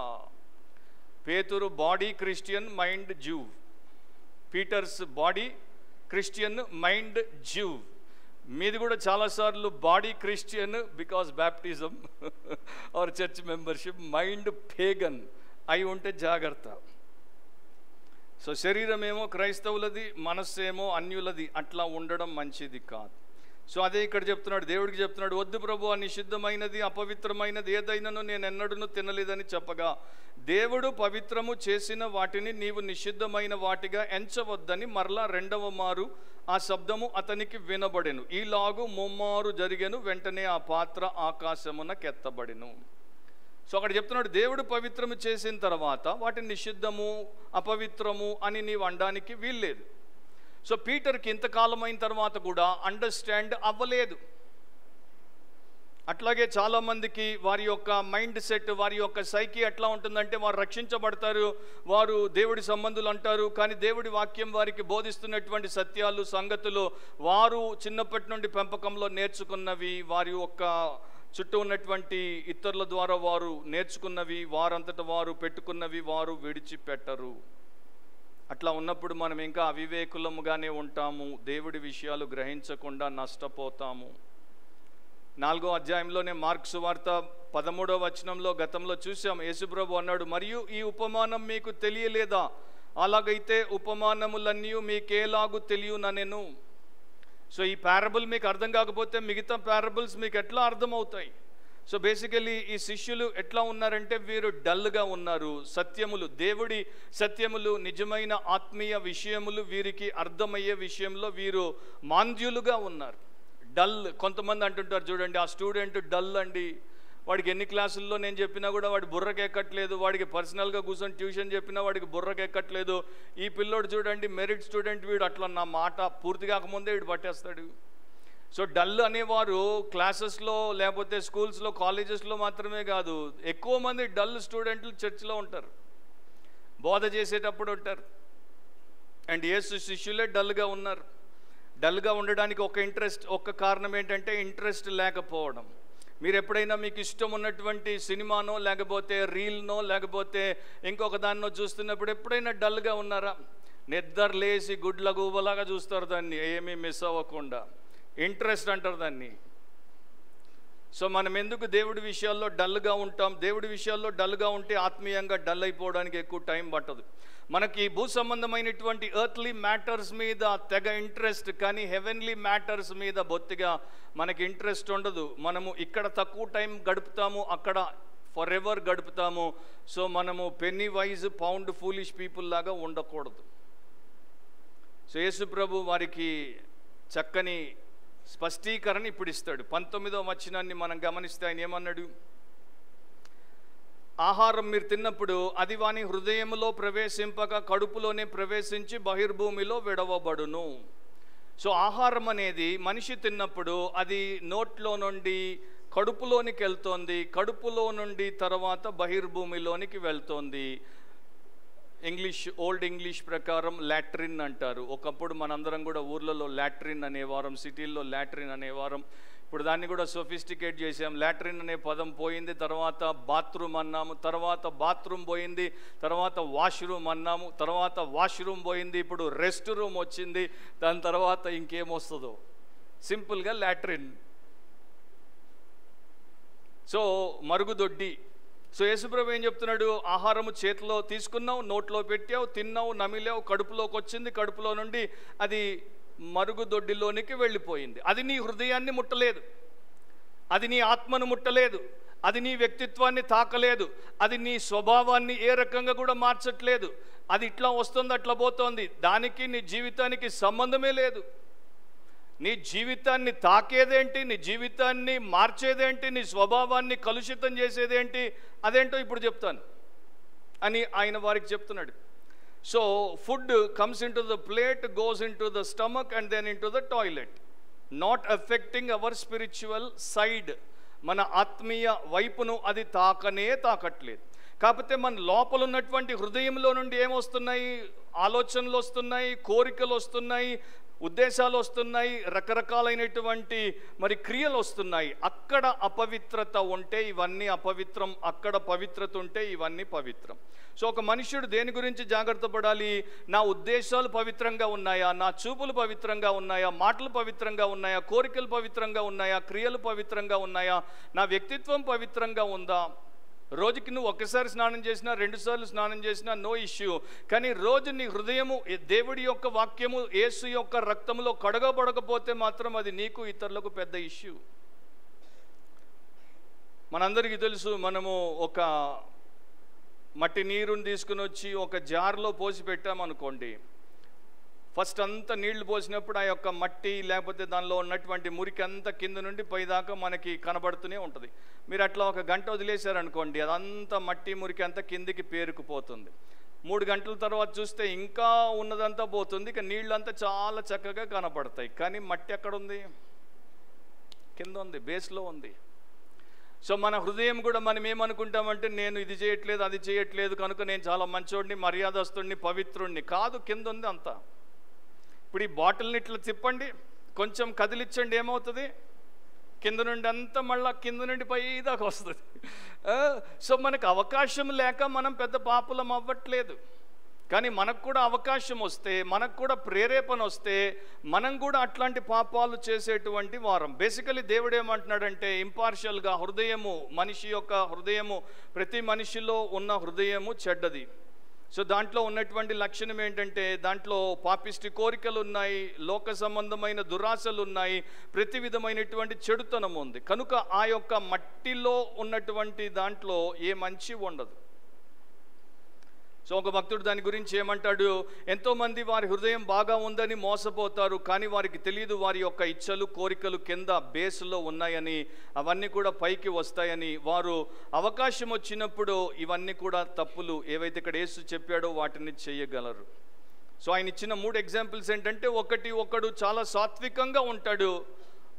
పేతురు body Christian, mind Jew. Peter's body Christian, mind Jew. మీది కూడా చాలాసార్లు body Christian because baptism or church membership, mind pagan అయి ఉంటే జాగ్రత్త. సో శరీరం ఏమో క్రైస్తవులది, మనస్సు ఏమో అన్యులది, అట్లా ఉండడం మంచిది కాదు. సో అదే ఇక్కడ చెప్తున్నాడు, దేవుడికి చెప్తున్నాడు, వద్దు ప్రభు, నిషిద్ధమైనది అపవిత్రమైనది ఏదైనాను నేను ఎన్నడూ తినలేదని చెప్పగా, దేవుడు పవిత్రము చేసిన వాటిని నీవు నిషిద్ధమైన వాటిగా ఎంచవద్దని మరలా రెండవ మారు ఆ శబ్దము అతనికి వినబడెను. ఈలాగు ముమ్మారు జరిగెను, వెంటనే ఆ పాత్ర ఆకాశమునకెత్తబడెను. సో అక్కడ చెప్తున్నాడు, దేవుడు పవిత్రము చేసిన తర్వాత వాటిని నిషిద్ధము అపవిత్రము అని నీవు అనడానికి వీల్లేదు. సో పీటర్కి ఇంతకాలం అయిన తర్వాత కూడా అండర్స్టాండ్ అవ్వలేదు. అట్లాగే చాలామందికి వారి యొక్క మైండ్ సెట్, వారి యొక్క సైకి ఎట్లా ఉంటుందంటే, వారు రక్షించబడతారు, వారు దేవుడి సంబంధులు అంటారు, కానీ దేవుడి వాక్యం వారికి బోధిస్తున్నటువంటి సత్యాలు సంగతులు వారు చిన్నప్పటి నుండి పెంపకంలో నేర్చుకున్నవి, వారి యొక్క చుట్టూ ఉన్నటువంటి ఇతరుల ద్వారా వారు నేర్చుకున్నవి, వారంతట వారు పెట్టుకున్నవి వారు విడిచిపెట్టరు. అట్లా ఉన్నప్పుడు మనం ఇంకా అవివేకులముగానే ఉంటాము, దేవుడి విషయాలు గ్రహించకుండా నష్టపోతాము. 4వ అధ్యాయంలోనే మార్కు సువార్త 13వ వచనంలో గతంలో చూసాం, యేసుప్రభు అన్నాడు, మరియు ఈ ఉపమానం మీకు తెలియలేదా? అలాగైతే ఉపమానములన్నీ మీకేలాగు తెలియననెను. సో ఈ పారబుల్ మీకు అర్థం కాకపోతే మిగతా పారబుల్స్ మీకు ఎట్లా అర్థమవుతాయి? సో బేసికలీ ఈ శిష్యులు ఎట్లా ఉన్నారంటే, వీరు డల్గా ఉన్నారు. సత్యములు, దేవుడి సత్యములు, నిజమైన ఆత్మీయ విషయములు వీరికి అర్థమయ్యే విషయంలో వీరు మాంద్యులుగా ఉన్నారు. డల్. కొంతమంది అంటుంటారు చూడండి, ఆ స్టూడెంట్ డల్ అండి, వాడికి ఎన్ని క్లాసుల్లో నేను చెప్పినా కూడా వాడి బుర్రకి ఎక్కట్లేదు, వాడికి పర్సనల్గా కూర్చొని ట్యూషన్ చెప్పినా వాడికి బుర్రకి ఎక్కట్లేదు. ఈ పిల్లోడు చూడండి మెరిట్ స్టూడెంట్, వీడు అట్లా నా మాట పూర్తి కాకముందే వీడు పట్టేస్తాడు. సో డల్ అనేవారు క్లాసెస్లో లేకపోతే స్కూల్స్లో కాలేజెస్లో మాత్రమే కాదు, ఎక్కువ మంది డల్ స్టూడెంట్లు చర్చిలో ఉంటారు, బోధ చేసేటప్పుడు ఉంటారు. అండ్ యేసు శిష్యులే డల్గా ఉన్నారు. డల్గా ఉండడానికి ఒక కారణం ఏంటంటే ఇంట్రెస్ట్ లేకపోవడం. మీరు ఎప్పుడైనా మీకు ఇష్టం ఉన్నటువంటి సినిమానో లేకపోతే రీల్నో లేకపోతే ఇంకొక దాన్నో చూస్తున్నప్పుడు ఎప్పుడైనా డల్గా ఉన్నారా? నిద్ర లేసి గుడ్ల గూబలాగా చూస్తారు దాన్ని, ఏమీ మిస్ అవ్వకుండా. ఇంట్రెస్ట్ అంటారు దాన్ని. సో మనం ఎందుకు దేవుడి విషయాల్లో డల్గా ఉంటాం? దేవుడి విషయాల్లో డల్గా ఉంటే ఆత్మీయంగా డల్ అయిపోవడానికి ఎక్కువ టైం పట్టదు. మనకి భూ సంబంధమైనటువంటి ఎర్త్లీ మ్యాటర్స్ మీద తెగ ఇంట్రెస్ట్, కానీ హెవెన్లీ మ్యాటర్స్ మీద బొత్తిగా మనకి ఇంట్రెస్ట్ ఉండదు. మనము ఇక్కడ తక్కువ టైం గడుపుతాము, అక్కడ ఫర్ ఎవర్ గడుపుతాము. సో మనము penny wise pound foolish people లాగా ఉండకూడదు. సో యేసు ప్రభు వారికి చక్కని స్పష్టీకరణ ఇప్పుడు ఇస్తాడు. 19వ వచనాన్ని మనం గమనిస్తే ఆయన ఏమన్నాడు? ఆహారం మీరు తిన్నప్పుడు అది వాని హృదయములో ప్రవేశింపక కడుపులోనే ప్రవేశించి బహిర్భూమిలో విడవబడును. సో ఆహారం అనేది మనిషి తిన్నప్పుడు అది నోట్లో నుండి కడుపులోనికి వెళ్తోంది, కడుపులో నుండి తర్వాత బహిర్భూమిలోనికి వెళ్తోంది. ఓల్డ్ ఇంగ్లీష్ ప్రకారం లాట్రిన్ అంటారు. ఒకప్పుడు మనందరం కూడా ఊర్లలో లాట్రిన్ అనేవారం, సిటీల్లో లాట్రిన్ అనేవారం. ఇప్పుడు దాన్ని కూడా సొఫిస్టికేట్ చేసాం. లాట్రిన్ అనే పదం పోయింది, తర్వాత బాత్రూమ్ అన్నాము, తర్వాత బాత్రూమ్ పోయింది, తర్వాత వాష్రూమ్ అన్నాము, తర్వాత వాష్రూమ్ పోయింది, ఇప్పుడు రెస్ట్ రూమ్ వచ్చింది, దాని తర్వాత ఇంకేమొస్తుందో, సింపుల్గా లాట్రిన్. సో మరుగుదొడ్డి. సో యేసుప్రభు ఏం చెప్తున్నాడు? ఆహారము చేతిలో తీసుకున్నావు, నోట్లో పెట్టావు, తిన్నావు, నమిలావు, కడుపులోకి వచ్చింది, కడుపులో నుండి అది మరుగుదొడ్డిలోనికి వెళ్ళిపోయింది. అది నీ హృదయాన్ని ముట్టలేదు, అది నీ ఆత్మను ముట్టలేదు, అది నీ వ్యక్తిత్వాన్ని తాకలేదు, అది నీ స్వభావాన్ని ఏ రకంగా కూడా మార్చట్లేదు. అది ఇట్లా వస్తుంది అట్లా పోతోంది, దానికి నీ జీవితానికి సంబంధమే లేదు. నీ జీవితాన్ని తాకేదేంటి, నీ జీవితాన్ని మార్చేదేంటి, నీ స్వభావాన్ని కలుషితం చేసేదేంటి, అదేంటో ఇప్పుడు చెప్తాను అని ఆయన వారికి చెప్తున్నాడు. So food comes into the plate, goes into the stomach and then into the toilet, not affecting our spiritual side. మన ఆత్మీయ వైపును అది తాకట్లేదు. కాకపోతే మన లోపల ఉన్నటువంటి హృదయంలో నుండి ఏమొస్తున్నాయి? ఆలోచనలు వస్తున్నాయి, కోరికలు వస్తున్నాయి, ఉద్దేశాలు వస్తున్నాయి, రకరకాలైనటువంటి మరి క్రియలు వస్తున్నాయి. అక్కడ అపవిత్రత ఉంటే ఇవన్నీ అపవిత్రం, అక్కడ పవిత్రత ఉంటే ఇవన్నీ పవిత్రం. సో ఒక మనుష్యుడు దేని గురించి జాగ్రత్త పడాలి? నా ఉద్దేశాలు పవిత్రంగా ఉన్నాయా, నా చూపులు పవిత్రంగా ఉన్నాయా, మాటలు పవిత్రంగా ఉన్నాయా, కోరికలు పవిత్రంగా ఉన్నాయా, క్రియలు పవిత్రంగా ఉన్నాయా, నా వ్యక్తిత్వం పవిత్రంగా ఉందా? రోజుకి నువ్వు ఒక్కసారి స్నానం చేసినా 2 సార్లు స్నానం చేసినా నో ఇష్యూ. కానీ రోజు నీ హృదయము దేవుడి యొక్క వాక్యము యేసు యొక్క రక్తంలో కడగబడకపోతే మాత్రం అది నీకు ఇతరులకు పెద్ద ఇష్యూ. మనందరికీ తెలుసు, మనము ఒక మట్టి నీరుని తీసుకుని వచ్చి ఒక జార్లో పోసి పెట్టామనుకోండి, ఫస్ట్ అంతా నీళ్లు పోసినప్పుడు ఆ యొక్క మట్టి లేకపోతే దానిలో ఉన్నటువంటి మురికి అంతా కింద నుండి పైదాకా మనకి కనబడుతూనే ఉంటుంది. మీరు అట్లా 1 గంట వదిలేశారనుకోండి, అదంతా మట్టి మురికి అంతా కిందికి పేరుకుపోతుంది. 3 గంటల తర్వాత చూస్తే ఇంకా ఉన్నదంతా పోతుంది, ఇక నీళ్ళంతా చాలా చక్కగా కనపడతాయి. కానీ మట్టి ఎక్కడుంది? కింద ఉంది, బేస్లో ఉంది. సో మన హృదయం కూడా మనం ఏమనుకుంటామంటే, నేను ఇది చేయట్లేదు అది చేయట్లేదు కనుక నేను చాలా మంచోడిని, మర్యాదస్తుడిని, పవిత్రుడిని. కాదు, కింద ఉంది అంతా. ఇప్పుడు ఈ బాటిల్ని ఇట్లా తిప్పండి, కొంచెం కదిలించండి, ఏమవుతుంది? కింద నుండి అంతా మళ్ళీ కింద నుండి పై దాకా వస్తుంది. సో మనకు అవకాశం లేక మనం పెద్ద పాపులం అవ్వట్లేదు. కానీ మనకు కూడా అవకాశం వస్తే, మనకు కూడా ప్రేరేపణ వస్తే మనం కూడా అట్లాంటి పాపాలు చేసేటువంటి వారం. బేసికలీ దేవుడు ఏమంటున్నాడంటే, ఇంపార్షియల్గా హృదయము, మనిషి యొక్క హృదయము, ప్రతి మనిషిలో ఉన్న హృదయము చెడ్డది. సో దాంట్లో ఉన్నటువంటి లక్షణం ఏంటంటే, దాంట్లో పాపిష్టి కోరికలు ఉన్నాయి, లోక సంబంధమైన దురాశలు ఉన్నాయి, ప్రతి విధమైనటువంటి చెడుతనం ఉంది. కనుక ఆ యొక్క మట్టిలో ఉన్నటువంటి దాంట్లో ఏ మంచి ఉండదు. సో ఒక భక్తుడు దాని గురించి ఏమంటాడు, ఎంతోమంది వారి హృదయం బాగా ఉందని మోసపోతారు, కానీ వారికి తెలియదు వారి యొక్క ఇచ్చలు కోరికలు కింద బేస్లో ఉన్నాయని, అవన్నీ కూడా పైకి వస్తాయని. వారు అవకాశం వచ్చినప్పుడు ఇవన్నీ కూడా తప్పులు ఏవైతే ఇక్కడ యేసు చెప్పాడో వాటిని చేయగలరు. సో ఆయన ఇచ్చిన 3 ఎగ్జాంపుల్స్ ఏంటంటే, ఒకడు చాలా సాత్వికంగా ఉంటాడు,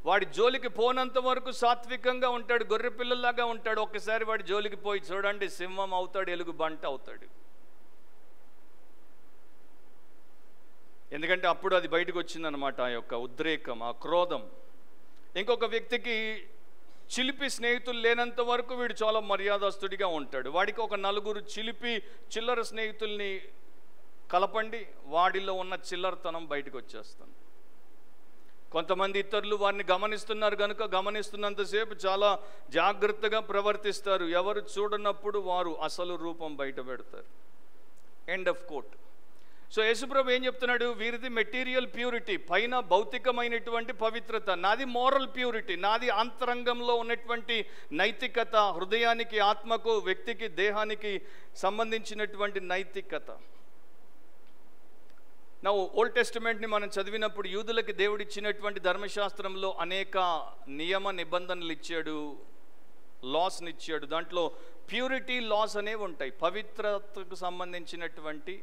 వాడి జోలికి పోనంత వరకు సాత్వికంగా ఉంటాడు, గొర్రె పిల్లల్లాగా ఉంటాడు. ఒక్కసారి వాడి జోలికి పోయి చూడండి, సింహం అవుతాడు, ఎలుగు బంట అవుతాడు. ఎందుకంటే అప్పుడు అది బయటకు వచ్చిందనమాట, ఆ యొక్క ఉద్రేకం, ఆ క్రోధం. ఇంకొక వ్యక్తికి చిలిపి స్నేహితులు లేనంత వరకు వీడు చాలా మర్యాదస్తుడిగా ఉంటాడు. వాడికి ఒక 4 చిలిపి చిల్లర స్నేహితుల్ని కలపండి, వాడిలో ఉన్న చిల్లరతనం బయటకు వచ్చేస్తుంది. కొంతమంది ఇతరులు వారిని గమనిస్తున్నారు కనుక గమనిస్తున్నంతసేపు చాలా జాగ్రత్తగా ప్రవర్తిస్తారు. ఎవరు చూడనప్పుడు వారు అసలు రూపం బయట పెడతారు. End of coat. సో యేసుప్రభు ఏం చెప్తున్నాడు? వీరిది మెటీరియల్ ప్యూరిటీ, పైన భౌతికమైనటువంటి పవిత్రత. నాది మోరల్ ప్యూరిటీ, నాది అంతరంగంలో ఉన్నటువంటి నైతికత, హృదయానికి, ఆత్మకు, వ్యక్తికి, దేహానికి సంబంధించినటువంటి నైతికత. నా ఓల్డ్ టెస్టిమెంట్ని మనం చదివినప్పుడు యూదులకి దేవుడిచ్చినటువంటి ధర్మశాస్త్రంలో అనేక నియమ నిబంధనలు ఇచ్చాడు, లాస్ని ఇచ్చాడు. దాంట్లో ప్యూరిటీ లాస్ అనేవి ఉంటాయి, పవిత్రతకు సంబంధించినటువంటి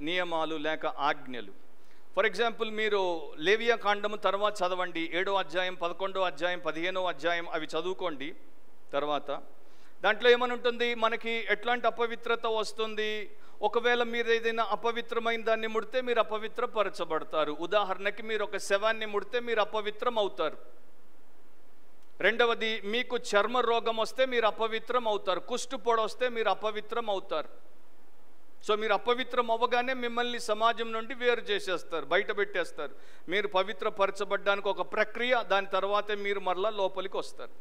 నియమాలు లేక ఆజ్ఞలు. ఫర్ ఎగ్జాంపుల్, మీరు లేవియా కాండము తర్వాత చదవండి, 7వ అధ్యాయం, 11వ అధ్యాయం, 15వ అధ్యాయం, అవి చదువుకోండి. తర్వాత దాంట్లో ఏమని ఉంటుంది, మనకి ఎట్లాంటి అపవిత్రత వస్తుంది. ఒకవేళ మీరు ఏదైనా అపవిత్రమైన దాన్ని ముడితే మీరు అపవిత్రపరచబడతారు. ఉదాహరణకి, మీరు ఒక శవాన్ని ముడితే మీరు అపవిత్రం అవుతారు. రెండవది, మీకు చర్మ రోగం వస్తే మీరు అపవిత్రం అవుతారు. కుష్టు పొడ వస్తే మీరు అపవిత్రం అవుతారు. సో మీరు అపవిత్రం అవ్వగానే మిమ్మల్ని సమాజం నుండి వేరు చేసేస్తారు, బయట పెట్టేస్తారు. మీరు పవిత్రపరచబడ్డానికి ఒక ప్రక్రియ, దాని తర్వాతే మీరు మరలా లోపలికి వస్తారు.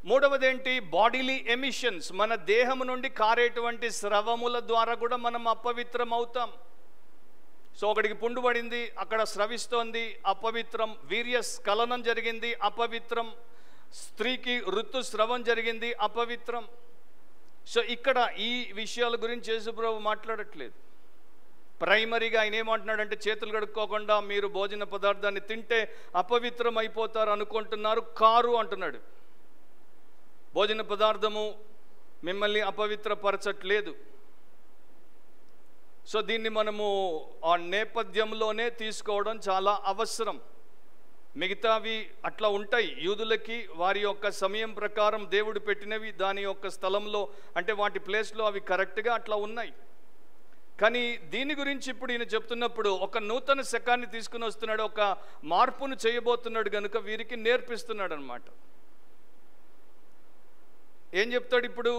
మూడవది ఏంటి? Bodily emissions. మన దేహం నుండి కారేటువంటి స్రవముల ద్వారా కూడా మనం అపవిత్రం అవుతాం. సో ఒకడికి పుండు పడింది, అక్కడ స్రవిస్తోంది, అపవిత్రం. వీర్యస్ఖలనం జరిగింది, అపవిత్రం. స్త్రీకి ఋతుస్రవం జరిగింది, అపవిత్రం. సో ఇక్కడ ఈ విషయాల గురించి యేసుప్రభు మాట్లాడట్లేదు. ప్రైమరీగా ఆయన ఏమంటున్నాడంటే, చేతులు కడుక్కోకుండా మీరు భోజన పదార్థాన్ని తింటే అపవిత్రం అయిపోతారు అనుకుంటున్నారు, కారు అంటున్నాడు. భోజన పదార్థము మిమ్మల్ని అపవిత్రపరచట్లేదు. సో దీన్ని మనము ఆ నేపథ్యంలోనే తీసుకోవడం చాలా అవసరం. మిగతావి అట్లా ఉంటాయి. యూదులకి వారి యొక్క సమయం ప్రకారం దేవుడు పెట్టినవి దాని యొక్క స్థలంలో, అంటే వాటి ప్లేస్లో అవి కరెక్ట్గా అట్లా ఉన్నాయి. కానీ దీని గురించి ఇప్పుడు ఈయన చెప్తున్నప్పుడు ఒక నూతన శకాన్ని తీసుకుని వస్తున్నాడు, ఒక మార్పును చేయబోతున్నాడు కనుక వీరికి నేర్పిస్తున్నాడు అన్నమాట. ఏం చెప్తాడు ఇప్పుడు?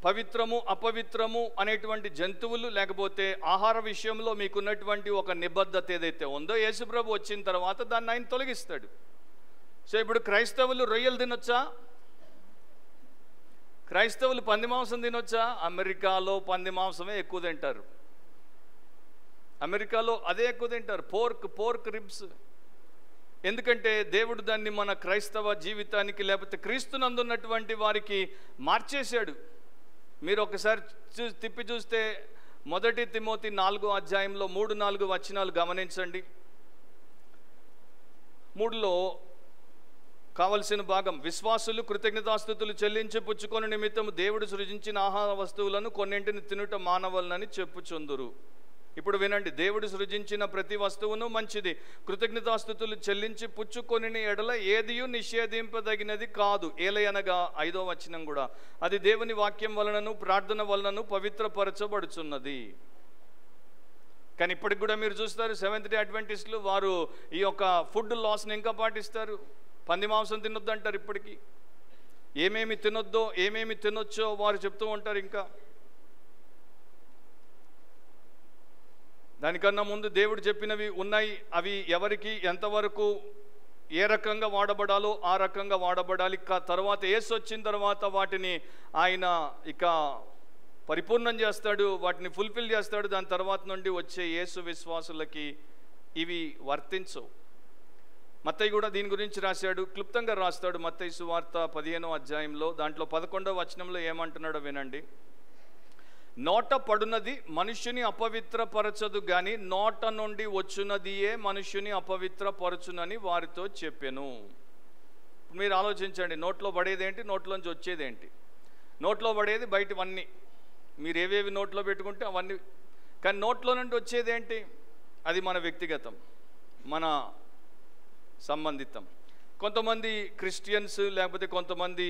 పవిత్రము అపవిత్రము అనేటువంటి జంతువులు లేకపోతే ఆహార విషయంలో మీకున్నటువంటి ఒక నిబద్ధత ఏదైతే ఉందో, యేసుప్రభు వచ్చిన తర్వాత దాన్ని ఆయన తొలగిస్తాడు. సో ఇప్పుడు క్రైస్తవులు రొయ్యలు తినొచ్చా? క్రైస్తవులు పంది మాంసం తినొచ్చా? అమెరికాలో పంది మాంసమే ఎక్కువ తింటారు. అమెరికాలో అదే ఎక్కువ తింటారు, పోర్క్ రిబ్స్. ఎందుకంటే దేవుడు దాన్ని మన క్రైస్తవ జీవితానికి లేకపోతే క్రీస్తునందున్నటువంటి వారికి మార్చేశాడు. మీరు ఒకసారి తిప్పి చూస్తే 1 తిమోతి 4వ అధ్యాయంలో 3-4 వచనాలు గమనించండి. 3లో కావలసిన భాగం, విశ్వాసులు కృతజ్ఞతాస్తుతులు చెల్లించి పుచ్చుకొని నిమిత్తం దేవుడు సృజించిన ఆహార వస్తువులను కొన్నింటిని తినుట మానవలనని చెప్పుచుందురు. ఇప్పుడు వినండి, దేవుడు సృజించిన ప్రతి వస్తువును మంచిది, కృతజ్ఞతాస్తుతులు చెల్లించి పుచ్చుకొని ఎడల ఏదియు నిషేధింపదగినది కాదు. ఏలయనగా 5వ వచనం కూడా, అది దేవుని వాక్యం వలనను ప్రార్థన వలనను పవిత్రపరచబడుచున్నది. కానీ ఇప్పటికి కూడా మీరు చూస్తారు, సెవెంత్ డే అడ్వెంటిస్టులు వారు ఈ యొక్క ఫుడ్ లాస్ని ఇంకా పాటిస్తారు. పంది మాంసం తినొద్దు అంటారు. ఇప్పటికీ ఏమేమి తినొద్దో ఏమేమి తినొచ్చో వారు చెప్తూ ఉంటారు. ఇంకా దానికన్నా ముందు దేవుడు చెప్పినవి ఉన్నాయి. అవి ఎవరికి ఎంతవరకు ఏ రకంగా వాడబడాలో ఆ రకంగా వాడబడాలి. తర్వాత యేసు వచ్చిన తర్వాత వాటిని ఆయన ఇక పరిపూర్ణం చేస్తాడు, వాటిని ఫుల్ఫిల్ చేస్తాడు. దాని తర్వాత నుండి వచ్చే యేసు విశ్వాసులకి ఇవి వర్తించవు. మత్తయి కూడా దీని గురించి రాశాడు, క్లుప్తంగా రాస్తాడు. మత్తయి సువార్త 15వ అధ్యాయంలో దాంట్లో 11వ వచనంలో ఏమంటున్నాడో వినండి. నోట పడునది మనుష్యుని అపవిత్రపరచదు గాని నోట నుండి వచ్చునదియే మనుష్యుని అపవిత్రపరచునని వారితో చెప్పెను. మీరు ఆలోచించండి, నోట్లో పడేదేంటి, నోట్లోంచి వచ్చేదేంటి? నోట్లో పడేది బయటవన్నీ, మీరు ఏవేవి నోట్లో పెట్టుకుంటే అవన్నీ. కానీ నోట్లో నుండి వచ్చేదేంటి? అది మన వ్యక్తిగతం, మన సంబంధితం. కొంతమంది క్రిస్టియన్స్ లేకపోతే కొంతమంది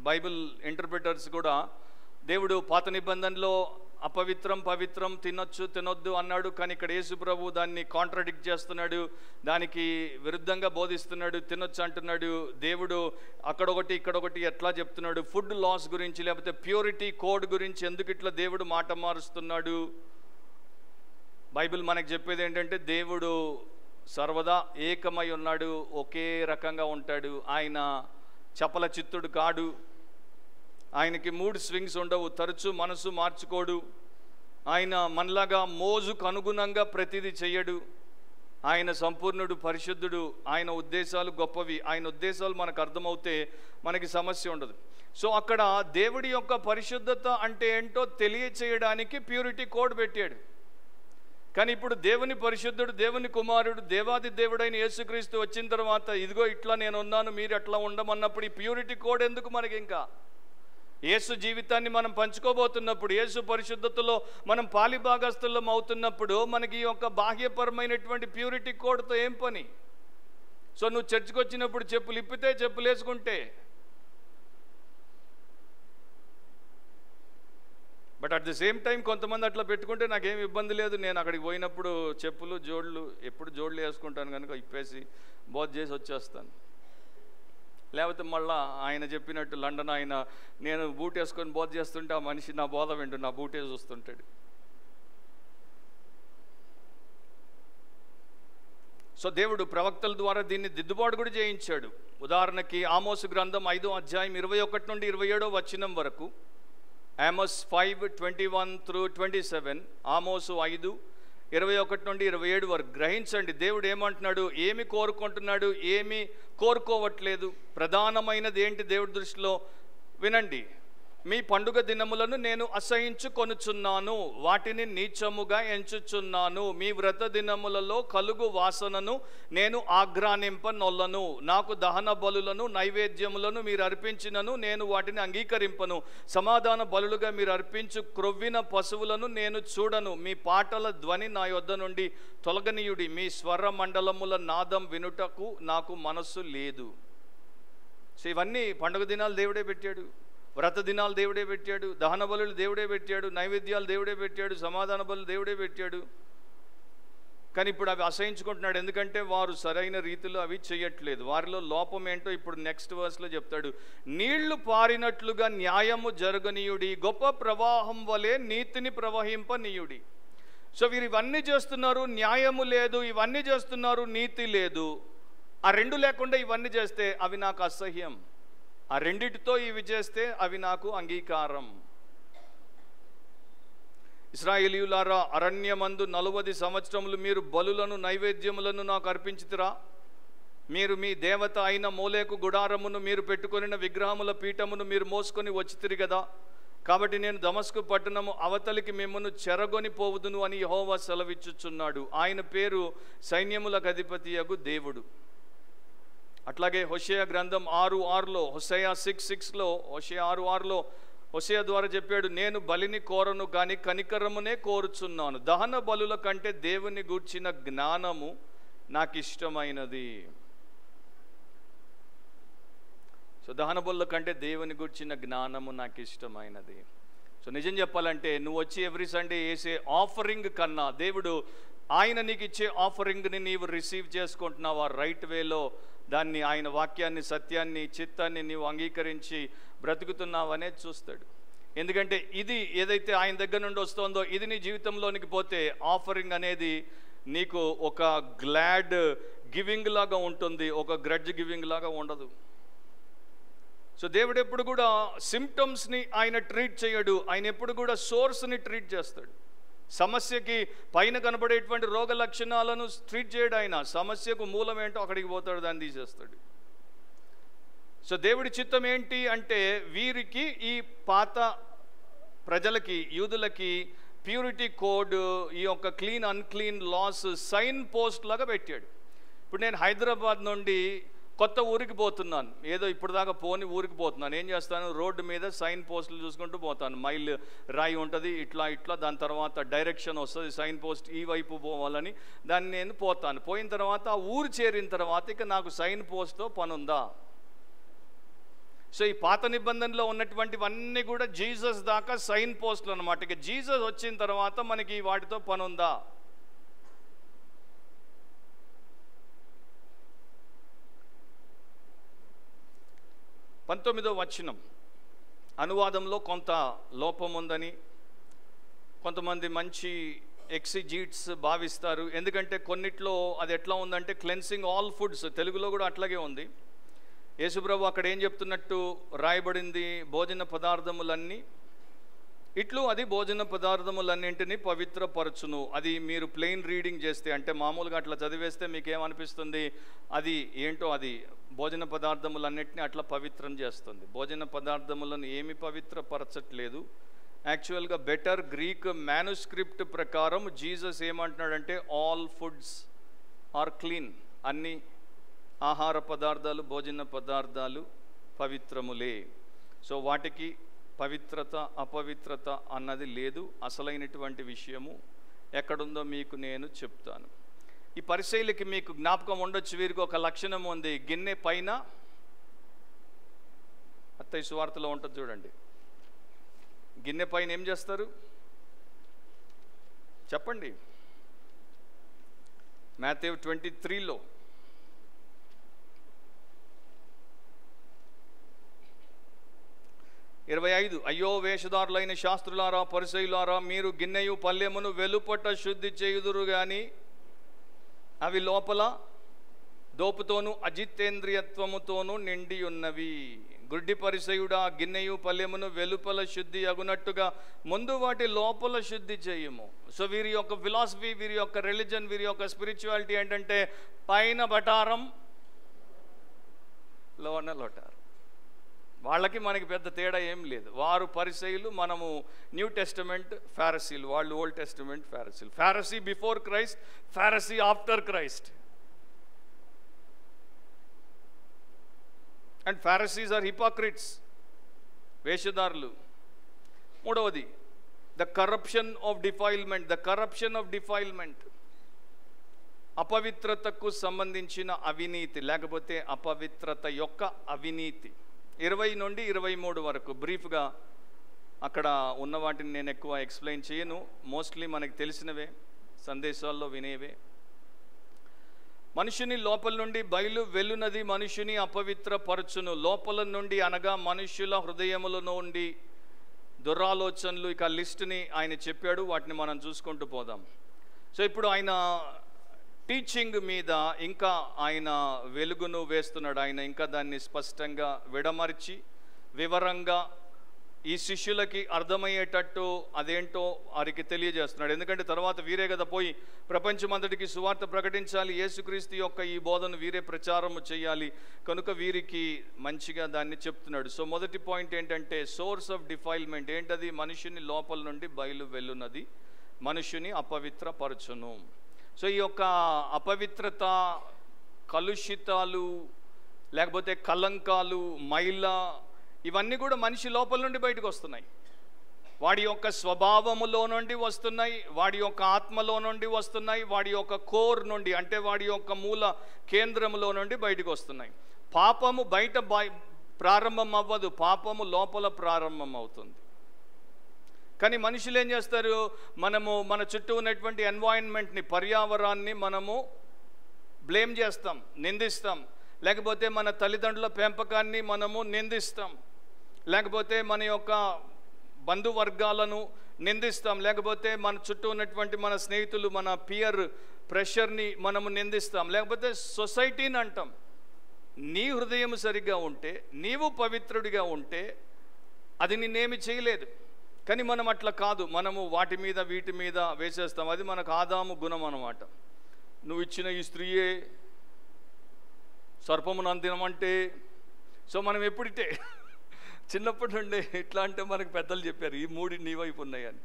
బైబిల్ ఇంటర్ప్రిటర్స్ కూడా దేవుడు పాత నిబంధనలో అపవిత్రం పవిత్రం తినొచ్చు తినొద్దు అన్నాడు, కానీ ఇక్కడ యేసు ప్రభు దాన్ని కాంట్రాడిక్ట్ చేస్తున్నాడు, దానికి విరుద్ధంగా బోధిస్తున్నాడు. తినొచ్చు అంటున్నాడు. దేవుడు అక్కడొకటి ఇక్కడొకటి ఎట్లా చెప్తున్నాడు? ఫుడ్ లాస్ గురించి లేకపోతే ప్యూరిటీ కోడ్ గురించి ఎందుకు ఇట్లా దేవుడు మాట మారుస్తున్నాడు? బైబిల్ మనకు చెప్పేది ఏంటంటే దేవుడు సర్వదా ఏకమై ఉన్నాడు, ఒకే రకంగా ఉంటాడు. ఆయన చపల చిత్తుడు కాడు, ఆయనకి మూడ్ స్వింగ్స్ ఉండవు, తరచూ మనసు మార్చుకోడు. ఆయన మనలాగా మోజుకు అనుగుణంగా ప్రతిదీ చెయ్యడు. ఆయన సంపూర్ణుడు, పరిశుద్ధుడు. ఆయన ఉద్దేశాలు గొప్పవి. ఆయన ఉద్దేశాలు మనకు అర్థమవుతే మనకి సమస్య ఉండదు. సో అక్కడ దేవుడి యొక్క పరిశుద్ధత అంటే ఏంటో తెలియచేయడానికి ప్యూరిటీ కోడ్ పెట్టాడు. కానీ ఇప్పుడు దేవుని పరిశుద్ధుడు, దేవుని కుమారుడు, దేవాది దేవుడైన యేసుక్రీస్తు వచ్చిన తర్వాత ఇదిగో ఇట్లా నేను ఉన్నాను, మీరు అట్లా ఉండమన్నప్పుడు ఈ ప్యూరిటీ కోడ్ ఎందుకు మనకి? ఇంకా యేసు జీవితాన్ని మనం పంచుకోబోతున్నప్పుడు, యేసు పరిశుద్ధతలో మనం పాలిభాగస్తులం అవుతున్నప్పుడు మనకి ఈ యొక్క బాహ్యపరమైనటువంటి ప్యూరిటీ కోడ్తో ఏం పని? సో నువ్వు చర్చికి వచ్చినప్పుడు చెప్పులు ఇప్పితే, చెప్పులు వేసుకుంటే, but at the same time కొంతమంది అట్లా పెట్టుకుంటే నాకేం ఇబ్బంది లేదు, నేను అక్కడికి పోయినప్పుడు చెప్పులు జోళ్ళు ఎప్పుడు జోళ్ళు వేసుకుంటాను కనుక ఇప్పేసి బోధ చేసి వచ్చేస్తాను. లేకపోతే మళ్ళీ ఆయన చెప్పినట్టు లండన్ ఆయన నేను బూట్ వేసుకొని బోధ చేస్తుంటే ఆ మనిషి నా బోధ వింటూ నా బూటే చూస్తుంటాడు. సో దేవుడు ప్రవక్తల ద్వారా దీన్ని దిద్దుబాటు కూడా చేయించాడు. ఉదాహరణకి ఆమోసు గ్రంథం 5వ అధ్యాయం 21 నుండి 27వ వచనం వరకు, ఆమోస్ 5:21-27, ఆమోసు 5:21 నుండి 27 వరకు గ్రహించండి. దేవుడు ఏమంటున్నాడు, ఏమి కోరుకుంటున్నాడు, ఏమి కోరుకోవట్లేదు, ప్రధానమైనది ఏంటి దేవుడి దృష్టిలో వినండి. మీ పండుగ దినములను నేను అసహించుకొనుచున్నాను, వాటిని నీచముగా ఎంచుచున్నాను. మీ వ్రత దినములలో కలుగు వాసనను నేను ఆగ్రానింపనొల్లను. నాకు దహన బలులను నైవేద్యములను మీరు అర్పించినను నేను వాటిని అంగీకరింపను. సమాధాన బలులుగా మీరు అర్పించు క్రొవ్విన పశువులను నేను చూడను. మీ పాటల ధ్వని నా యొద్ద నుండి తొలగనీయుడి. మీ స్వర మండలముల నాదం వినుటకు నాకు మనస్సు లేదు. సో ఇవన్నీ పండుగ దినాలు దేవుడే పెట్టాడు, వ్రత దినాలు దేవుడే పెట్టాడు, దహన బలులు దేవుడే పెట్టాడు, నైవేద్యాలు దేవుడే పెట్టాడు, సమాధాన బలులు దేవుడే పెట్టాడు. కానీ ఇప్పుడు అవి అసహించుకుంటున్నాడు, ఎందుకంటే వారు సరైన రీతిలో అవి చేయట్లేదు. వారిలో లోపం ఏంటో ఇప్పుడు నెక్స్ట్ వర్స్లో చెప్తాడు. నీళ్లు పారినట్లుగా న్యాయము జరగనీయుడి, గొప్ప ప్రవాహం వలె నీతిని ప్రవహింపనీయుడి. సో వీరు ఇవన్నీ చేస్తున్నారు, న్యాయము లేదు, ఇవన్నీ చేస్తున్నారు, నీతి లేదు. ఆ రెండు లేకుండా ఇవన్నీ చేస్తే అవి నాకు అసహ్యం. ఆ రెండిటితో ఇవి చేస్తే అవి నాకు అంగీకారం. ఇశ్రాయేలీయులారా, అరణ్యమందు 40 సంవత్సరములు మీరు బలులను నైవేద్యములను నాకు అర్పించితిరా? మీరు మీ దేవత అయిన మోలేకు గుడారమును, మీరు పెట్టుకొనిన విగ్రహముల పీఠమును మీరు మోసుకొని వచ్చితిరి కదా. కాబట్టి నేను దమస్కు పట్టణము అవతలికి మిమ్మను చెరగొని పోవుదును అని యెహోవా సెలవిచ్చుచున్నాడు. ఆయన పేరు సైన్యములకు అధిపతియగు దేవుడు. అట్లాగే హోషేయ గ్రంథం 6:6లో, హోషేయ 6:6లో, హోషేయ 6:6లో హోషేయ ద్వారా చెప్పాడు, నేను బలిని కోరను కానీ కనికరమునే కోరుచున్నాను. దహన బలుల కంటే దేవుని గూర్చిన జ్ఞానము నాకు ఇష్టమైనది. సో దహన బలుల కంటే దేవుని గూర్చిన జ్ఞానము నాకు ఇష్టమైనది. సో నిజం చెప్పాలంటే నువ్వు వచ్చి ఎవ్రీ సండే వేసే ఆఫరింగ్ కన్నా దేవుడు ఆయన నీకు ఇచ్చే ఆఫరింగ్ని నీవు రిసీవ్ చేసుకుంటున్నావా రైట్ వేలో, దాన్ని ఆయన వాక్యాన్ని, సత్యాన్ని, చిత్తాన్ని నీవు అంగీకరించి బ్రతుకుతున్నావనేది చూస్తాడు. ఎందుకంటే ఇది ఏదైతే ఆయన దగ్గర నుండి వస్తుందో ఇది నీ జీవితంలోనికి పోతే ఆఫరింగ్ అనేది నీకు ఒక గ్లాడ్ గివింగ్ లాగా ఉంటుంది, ఒక గ్రడ్జ్ గివింగ్ లాగా ఉండదు. సో దేవుడు ఎప్పుడు కూడా సిమ్టమ్స్ని ఆయన ట్రీట్ చేయడు, ఆయన ఎప్పుడు కూడా సోర్స్ని ట్రీట్ చేస్తాడు. సమస్యకి పైన కనబడేటువంటి రోగ లక్షణాలను ట్రీట్ చేయడు ఆయన, సమస్యకు మూలం ఏంటో అక్కడికి పోతాడు, దాన్ని తీసేస్తాడు. సో దేవుడి చిత్తం ఏంటి అంటే వీరికి, ఈ పాత ప్రజలకి, యూదులకి ప్యూరిటీ కోడ్, ఈ యొక్క clean unclean laws sign post లాగా పెట్టాడు. ఇప్పుడు నేను హైదరాబాద్ నుండి కొత్త ఊరికి పోతున్నాను, ఏదో ఇప్పుడు దాకా పోని ఊరికి పోతున్నాను. ఏం చేస్తాను, రోడ్డు మీద సైన్ పోస్టులు చూసుకుంటూ పోతాను. మైల్ రాయి ఉంటుంది, ఇట్లా ఇట్లా, దాని తర్వాత డైరెక్షన్ వస్తుంది, సైన్ పోస్ట్ ఈ వైపు పోవాలని, దాన్ని నేను పోతాను. పోయిన తర్వాత ఆ ఊరు చేరిన తర్వాత ఇక నాకు సైన్ పోస్ట్తో పని ఉందా? సో ఈ పాత నిబంధనలో ఉన్నటువంటివన్నీ కూడా జీసస్ దాకా సైన్ పోస్టులు అన్నమాట. ఇక జీసస్ వచ్చిన తర్వాత మనకి వాటితో పని ఉందా? పంతొమ్మిదో వచనం అనువాదంలో కొంత లోపం ఉందని కొంతమంది మంచి ఎక్సిజీట్స్ భావిస్తారు. ఎందుకంటే కొన్నిట్లో అది ఎట్లా ఉందంటే క్లెన్సింగ్ ఆల్ ఫుడ్స్, తెలుగులో కూడా అట్లాగే ఉంది. యేసుప్రభు అక్కడ ఏం చెప్తున్నట్టు రాయబడింది, భోజన పదార్థములన్నీ ఇట్లు అది భోజన పదార్థములన్నింటినీ పవిత్రపరచును. అది మీరు ప్లెయిన్ రీడింగ్ చేస్తే, అంటే మామూలుగా అట్లా చదివేస్తే మీకేమనిపిస్తుంది, అది ఏంటో, అది భోజన పదార్థములన్నింటినీ అట్లా పవిత్రం చేస్తుంది. భోజన పదార్థములను ఏమి పవిత్రపరచట్లేదు. యాక్చువల్గా బెటర్ గ్రీక్ మ్యానుస్క్రిప్ట్ ప్రకారం జీసస్ ఏమంటున్నాడంటే ఆల్ ఫుడ్స్ ఆర్ క్లీన్, అన్ని ఆహార పదార్థాలు, భోజన పదార్థాలు పవిత్రములే. సో వాటికి పవిత్రత అపవిత్రత అన్నది లేదు. అసలైనటువంటి విషయము ఎక్కడుందో మీకు నేను చెప్తాను. ఈ పరిశైలికి మీకు జ్ఞాపకం ఉండొచ్చు, వీరికి ఒక లక్షణం ఉంది. గిన్నె పైన, మత్తయి సువార్తలో ఉంటుంది చూడండి, గిన్నె పైన ఏం చేస్తారు చెప్పండి? మాథెవ్ 23లో ఇరవై 25, అయ్యో వేషధారులైన శాస్త్రులారా, పరిసయ్యులారా, మీరు గిన్నెయు పల్లెమును వెలుపట శుద్ధి చేయుదురు గాని అవి లోపల దోపుతోనూ అజితేంద్రియత్వముతోనూ నిండి ఉన్నవి. గుడ్డి పరిసయుడా, గిన్నెయు పల్లెమును వెలుపల శుద్ధి అగునట్టుగా ముందు వాటి లోపల శుద్ధి చేయము. సో వీరి యొక్క ఫిలాసఫీ, వీరి యొక్క రిలీజన్, వీరి యొక్క స్పిరిచువాలిటీ ఏంటంటే పైన బటారం లోన లోటారు. వాళ్ళకి మనకి పెద్ద తేడా ఏం లేదు. వారు పరిసయ్యులు, మనము న్యూ టెస్టమెంట్ ఫారసీలు, వాళ్ళు ఓల్డ్ టెస్టమెంట్ ఫారసీలు. ఫారసీ బిఫోర్ క్రైస్ట్, ఫారసీ after Christ. And pharisees are hypocrites, వేషధారులు. మూడవది the corruption of defilement, the corruption of defilement, అపవిత్రతకు సంబంధించిన అవినీతి, లేకపోతే అపవిత్రత యొక్క అవినీతి. 20 నుండి 23 వరకు బ్రీఫ్గా అక్కడ ఉన్న వాటిని నేను ఎక్కువ ఎక్స్ప్లెయిన్ చేయను, మోస్ట్లీ మనకు తెలిసినవే, సందేశాల్లో వినేవే. మనుషుని లోపల నుండి బయలు వెలునది మనుషుని అపవిత్రపరచును. లోపల నుండి అనగా మనుషుల హృదయముల నుండి దురాలోచనలు, ఇక లిస్టుని ఆయన చెప్పాడు, వాటిని మనం చూసుకుంటూ పోదాం. సో ఇప్పుడు ఆయన టీచింగ్ మీద ఇంకా ఆయన వెలుగును వేస్తున్నాడు. ఆయన ఇంకా దాన్ని స్పష్టంగా విడమర్చి వివరంగా ఈ శిష్యులకి అర్థమయ్యేటట్టు అదేంటో వారికి తెలియజేస్తున్నాడు. ఎందుకంటే తర్వాత వీరే కదా పోయి ప్రపంచమంతటికి సువార్త ప్రకటించాలి, యేసుక్రీస్తు యొక్క ఈ బోధను వీరే ప్రచారము చేయాలి, కనుక వీరికి మంచిగా దాన్ని చెప్తున్నాడు. సో మొదటి పాయింట్ ఏంటంటే సోర్స్ ఆఫ్ డిఫైల్మెంట్ ఏంటది? మనుషుని లోపల నుండి బయలు వెళ్ళున్నది మనుషుని అపవిత్రపరచును. సో ఈ యొక్క అపవిత్రత, కలుషితాలు, లేకపోతే కలంకాలు, మైల, ఇవన్నీ కూడా మనిషి లోపల నుండి బయటకు వస్తున్నాయి. వాడి యొక్క స్వభావములో నుండి వస్తున్నాయి, వాడి యొక్క ఆత్మలో నుండి వస్తున్నాయి, వాడి యొక్క కోర్ నుండి అంటే వాడి యొక్క మూల కేంద్రములో నుండి బయటకు వస్తున్నాయి. పాపము బయట ప్రారంభం అవ్వదు, పాపము లోపల ప్రారంభం అవుతుంది. కానీ మనుషులు ఏం చేస్తారు? మనము మన చుట్టూ ఉన్నటువంటి ఎన్వైరన్మెంట్ని, పర్యావరణాన్ని మనము బ్లేమ్ చేస్తాం, నిందిస్తాం. లేకపోతే మన తల్లిదండ్రుల పెంపకాన్ని మనము నిందిస్తాం, లేకపోతే మన యొక్క బంధువర్గాలను నిందిస్తాం, లేకపోతే మన చుట్టూ ఉన్నటువంటి మన స్నేహితులు, మన పియర్ ప్రెషర్ని మనము నిందిస్తాం, లేకపోతే సొసైటీని అంటాం. నీ హృదయం సరిగ్గా ఉంటే, నీవు పవిత్రుడిగా ఉంటే అది నిన్నేమి చేయలేదు. కానీ మనం అట్లా కాదు, మనము వాటి మీద వీటి మీద వేసేస్తాం. అది మనకు ఆదాము గుణం అన్నమాట. నువ్వు ఇచ్చిన ఈ స్త్రీయే సర్పమును అందినమంటే. సో మనం ఎప్పుడితే చిన్నప్పటి నుండి ఇట్లా అంటే మనకు పెద్దలు చెప్పారు, ఈ మూడు నీ వైపు ఉన్నాయని.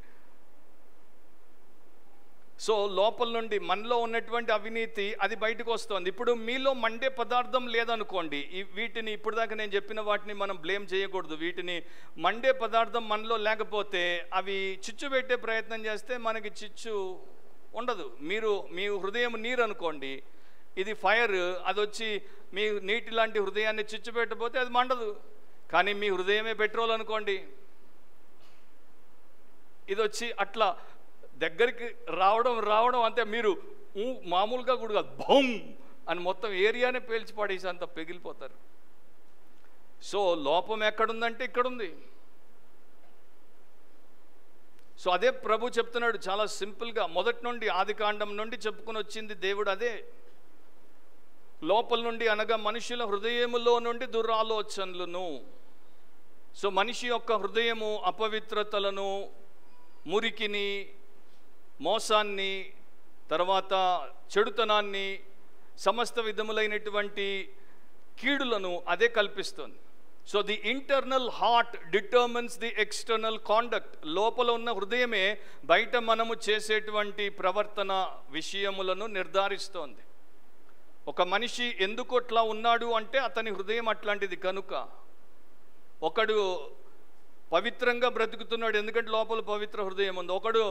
సో లోపల నుండి మనలో ఉన్నటువంటి అవినీతి అది బయటకు వస్తుంది. ఇప్పుడు మీలో మండే పదార్థం లేదనుకోండి, వీటిని ఇప్పుడు దాకా నేను చెప్పిన వాటిని మనం బ్లేమ్ చేయకూడదు. వీటిని మండే పదార్థం మనలో లేకపోతే అవి చిచ్చు పెట్టే ప్రయత్నం చేస్తే మనకి చిచ్చు ఉండదు. మీ హృదయం నీరు అనుకోండి, ఇది ఫైర్, అది వచ్చి మీ నీటి లాంటి హృదయాన్ని చిచ్చు పెట్టకపోతే అది మండదు. కానీ మీ హృదయమే పెట్రోల్ అనుకోండి, ఇది వచ్చి అట్లా దగ్గరికి రావడం అంతే. మీరు మామూలుగా కూడా బౌమ్ అని మొత్తం ఏరియానే పేల్చి పడేసి అంత పెగిలిపోతారు. సో లోపం ఎక్కడుందంటే ఇక్కడుంది. సో అదే ప్రభు చెప్తున్నాడు చాలా సింపుల్గా. మొదటి నుండి ఆదికాండం నుండి చెప్పుకొని వచ్చింది దేవుడు అదే. లోపల నుండి అనగా మనుషుల హృదయములో నుండి దురాలోచనలను. సో మనిషి యొక్క హృదయము అపవిత్రతలను, మురికిని, మోసాన్ని, తర్వాత చెడుతనాన్ని, సమస్త విధములైనటువంటి కీడులను అదే కల్పిస్తుంది. So the internal heart determines the external conduct. లోపల ఉన్న హృదయమే బయట మనము చేసేటువంటి ప్రవర్తన విషయములను నిర్ధారిస్తోంది. ఒక మనిషి ఎందుకు అట్లా ఉన్నాడు అంటే అతని హృదయం అట్లాంటిది కనుక. ఒకడు పవిత్రంగా బ్రతుకుతున్నాడు ఎందుకంటే లోపల పవిత్ర హృదయం ఉంది. ఒకడు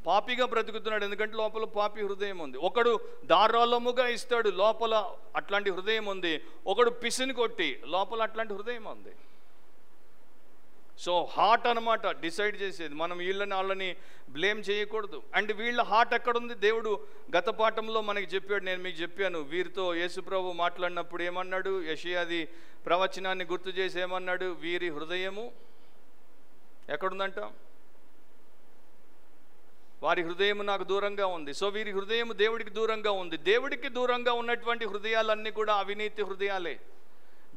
పాపిగా బ్రతుకుతున్నాడు ఎందుకంటే లోపల పాపి హృదయం ఉంది. ఒకడు ధారాళముగా ఇస్తాడు, లోపల అట్లాంటి హృదయం ఉంది. ఒకడు పిసిని కొట్టి లోపల అట్లాంటి హృదయం ఉంది. సో హార్ట్ అనమాట డిసైడ్ చేసేది. మనం వీళ్ళని వాళ్ళని బ్లేమ్ చేయకూడదు. అండ్ వీళ్ళ హార్ట్ ఎక్కడుంది? దేవుడు గత పాఠంలో మనకి చెప్పాడు, నేను మీకు చెప్పాను. వీరితో యేసుప్రభు మాట్లాడినప్పుడు ఏమన్నాడు? యెషయాది ప్రవచనాన్ని గుర్తు చేసి ఏమన్నాడు? వీరి హృదయము ఎక్కడుందంట? వారి హృదయం నాకు దూరంగా ఉంది. సో వీరి హృదయం దేవుడికి దూరంగా ఉంది. దేవుడికి దూరంగా ఉన్నటువంటి హృదయాలన్నీ కూడా అవినీతి హృదయాలే.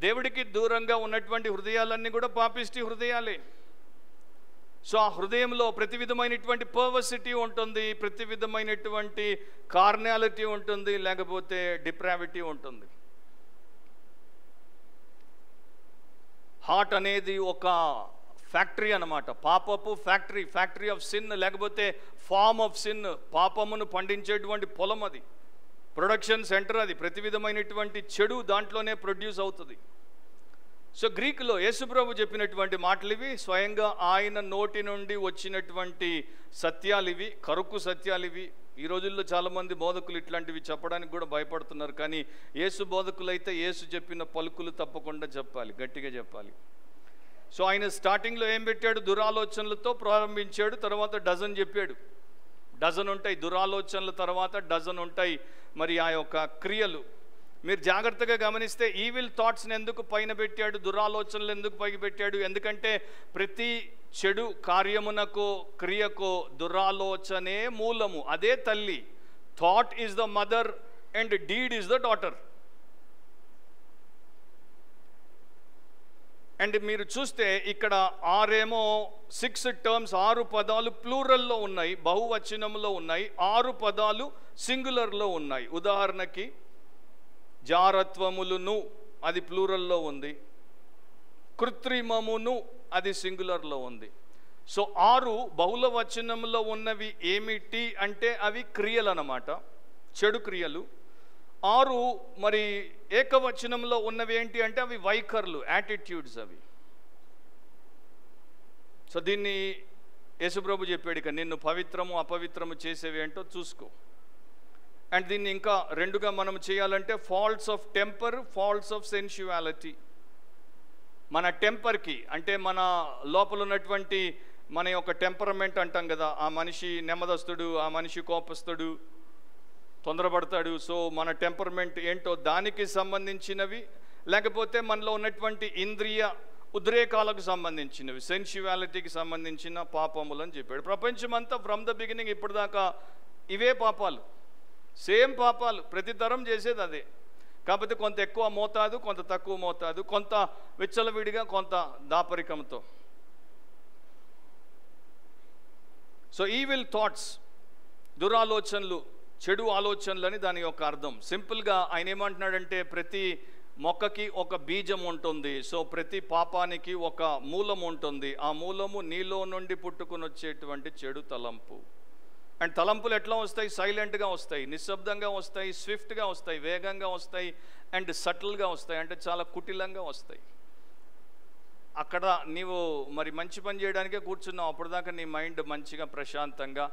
దేవుడికి దూరంగా ఉన్నటువంటి హృదయాలన్నీ కూడా పాపిష్టి హృదయాలే. సో ఆ హృదయంలో ప్రతి విధమైనటువంటి పర్వర్సిటీ ఉంటుంది, ప్రతి విధమైనటువంటి కార్నాలిటీ ఉంటుంది, లేకపోతే డిప్రావిటీ ఉంటుంది. హార్ట్ అనేది ఒక ఫ్యాక్టరీ అన్నమాట, పాపపు ఫ్యాక్టరీ ఆఫ్ సిన్, లేకపోతే ఫార్మ్ ఆఫ్ సిన్, పాపమును పండించేటువంటి పొలం. అది ప్రొడక్షన్ సెంటర్. అది ప్రతి విధమైనటువంటి చెడు దాంట్లోనే ప్రొడ్యూస్ అవుతుంది. సో గ్రీకులో యేసుప్రభు చెప్పినటువంటి మాటలు ఇవి, స్వయంగా ఆయన నోటి నుండి వచ్చినటువంటి సత్యాలు ఇవి, కరుకు సత్యాలు ఇవి. ఈ రోజుల్లో చాలామంది బోధకులు ఇట్లాంటివి చెప్పడానికి కూడా భయపడుతున్నారు. కానీ యేసు బోధకులైతే యేసు చెప్పిన పలుకులు తప్పకుండా చెప్పాలి, గట్టిగా చెప్పాలి. సో ఆయన స్టార్టింగ్లో ఏం పెట్టాడు? దురాలోచనలతో ప్రారంభించాడు, తర్వాత డజన్ చెప్పాడు. డజన్ ఉంటాయి దురాలోచనల, తర్వాత డజన్ ఉంటాయి మరి ఆ యొక్క క్రియలు. మీరు జాగ్రత్తగా గమనిస్తే ఈవిల్ థాట్స్ని ఎందుకు పైన పెట్టాడు, దురాలోచనలు ఎందుకు పైకి పెట్టాడు? ఎందుకంటే ప్రతి చెడు కార్యమునకో క్రియకో దురాలోచనే మూలము, అదే తల్లి. Thought is the mother and deed is the daughter. And మీరు చూస్తే ఇక్కడ 6 టర్మ్స్ 6 పదాలు ప్లూరల్లో ఉన్నాయి, బహువచనంలో ఉన్నాయి, 6 పదాలు సింగులర్లో ఉన్నాయి. ఉదాహరణకి జారత్వములును అది ప్లూరల్లో ఉంది, కృత్రిమమును అది సింగులర్లో ఉంది. సో 6 బహుళ వచనంలో ఉన్నవి ఏమిటి అంటే అవి క్రియలు అన్నమాట, చెడు క్రియలు. 6 మరి ఏకవచనంలో ఉన్నవి ఏంటి అంటే అవి వైఖరులు, యాటిట్యూడ్స్ అవి. సో దీన్ని యేసుప్రభు చెప్పాడు, ఇక నిన్ను పవిత్రము అపవిత్రము చేసేవి ఏంటో చూసుకో. అండ్ దీన్ని ఇంకా 2గా మనం చేయాలంటే faults of temper, faults of sensuality. మన టెంపర్కి అంటే మన లోపల ఉన్నటువంటి మన యొక్క టెంపరమెంట్ అంటాం కదా, ఆ మనిషి నెమ్మదస్తుడు, ఆ మనిషి కోపస్తుడు, తొందరపడతాడు. సో మన టెంపర్మెంట్ ఏంటో దానికి సంబంధించినవి, లేకపోతే మనలో ఉన్నటువంటి ఇంద్రియ ఉద్రేకాలకు సంబంధించినవి, సెన్షువాలిటీకి సంబంధించిన పాపములు అని చెప్పాడు. ప్రపంచమంతా ఫ్రమ్ ద బిగినింగ్ ఇప్పటిదాకా ఇవే పాపాలు, సేమ్ పాపాలు, ప్రతి తరం చేసేది అదే. కాకపోతే కొంత ఎక్కువ మోతాదు, కొంత తక్కువ మోతాదు, కొంత విచ్చలవిడిగా, కొంత దాపరికంతో. సో ఈవిల్ థాట్స్, దురాలోచనలు, చెడు ఆలోచనలు అని దాని యొక్క అర్థం. సింపుల్గా ఆయన ఏమంటున్నాడంటే ప్రతి మొక్కకి ఒక బీజం ఉంటుంది. సో ప్రతి పాపానికి ఒక మూలం ఉంటుంది. ఆ మూలము నీలో నుండి పుట్టుకుని వచ్చేటువంటి చెడు తలంపు. అండ్ తలంపులు ఎట్లా వస్తాయి? సైలెంట్గా వస్తాయి, నిశ్శబ్దంగా వస్తాయి, స్విఫ్ట్గా వస్తాయి, వేగంగా వస్తాయి, అండ్ సటిల్గా వస్తాయి, అంటే చాలా కుటిలంగా వస్తాయి. అక్కడ నీవు మరి మంచి పని చేయడానికే కూర్చున్నావు, అప్పటిదాకా నీ మైండ్ మంచిగా ప్రశాంతంగా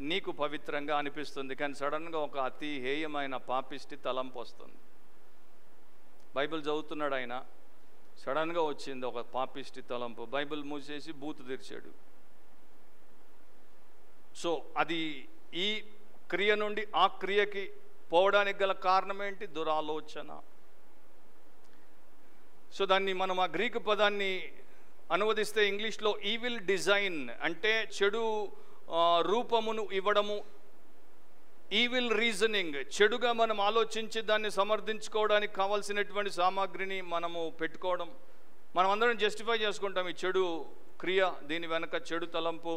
నీకు పవిత్రంగా అనిపిస్తుంది. కానీ సడన్గా ఒక అతి హేయమైన పాపిష్టి తలంపు వస్తుంది. బైబిల్ చదువుతున్నాడు ఆయన, సడన్గా వచ్చింది ఒక పాపిష్టి తలంపు, బైబిల్ మూసేసి బూతు తెరిచాడు. సో అది ఈ క్రియ నుండి ఆ క్రియకి పోవడానికి గల కారణం ఏంటి? దురాలోచన. సో దాన్ని మనం ఆ గ్రీకు పదాన్ని అనువదిస్తే ఇంగ్లీష్లో ఈవిల్ డిజైన్ అంటే చెడు రూపమును ఇవ్వడము, ఈవిల్ రీజనింగ్, చెడుగా మనం ఆలోచించి దాన్ని సమర్థించుకోవడానికి కావాల్సినటువంటి సామాగ్రిని మనము పెట్టుకోవడం. మనం అందరం జస్టిఫై చేసుకుంటాం ఈ చెడు క్రియ, దీని వెనక చెడు తలంపు,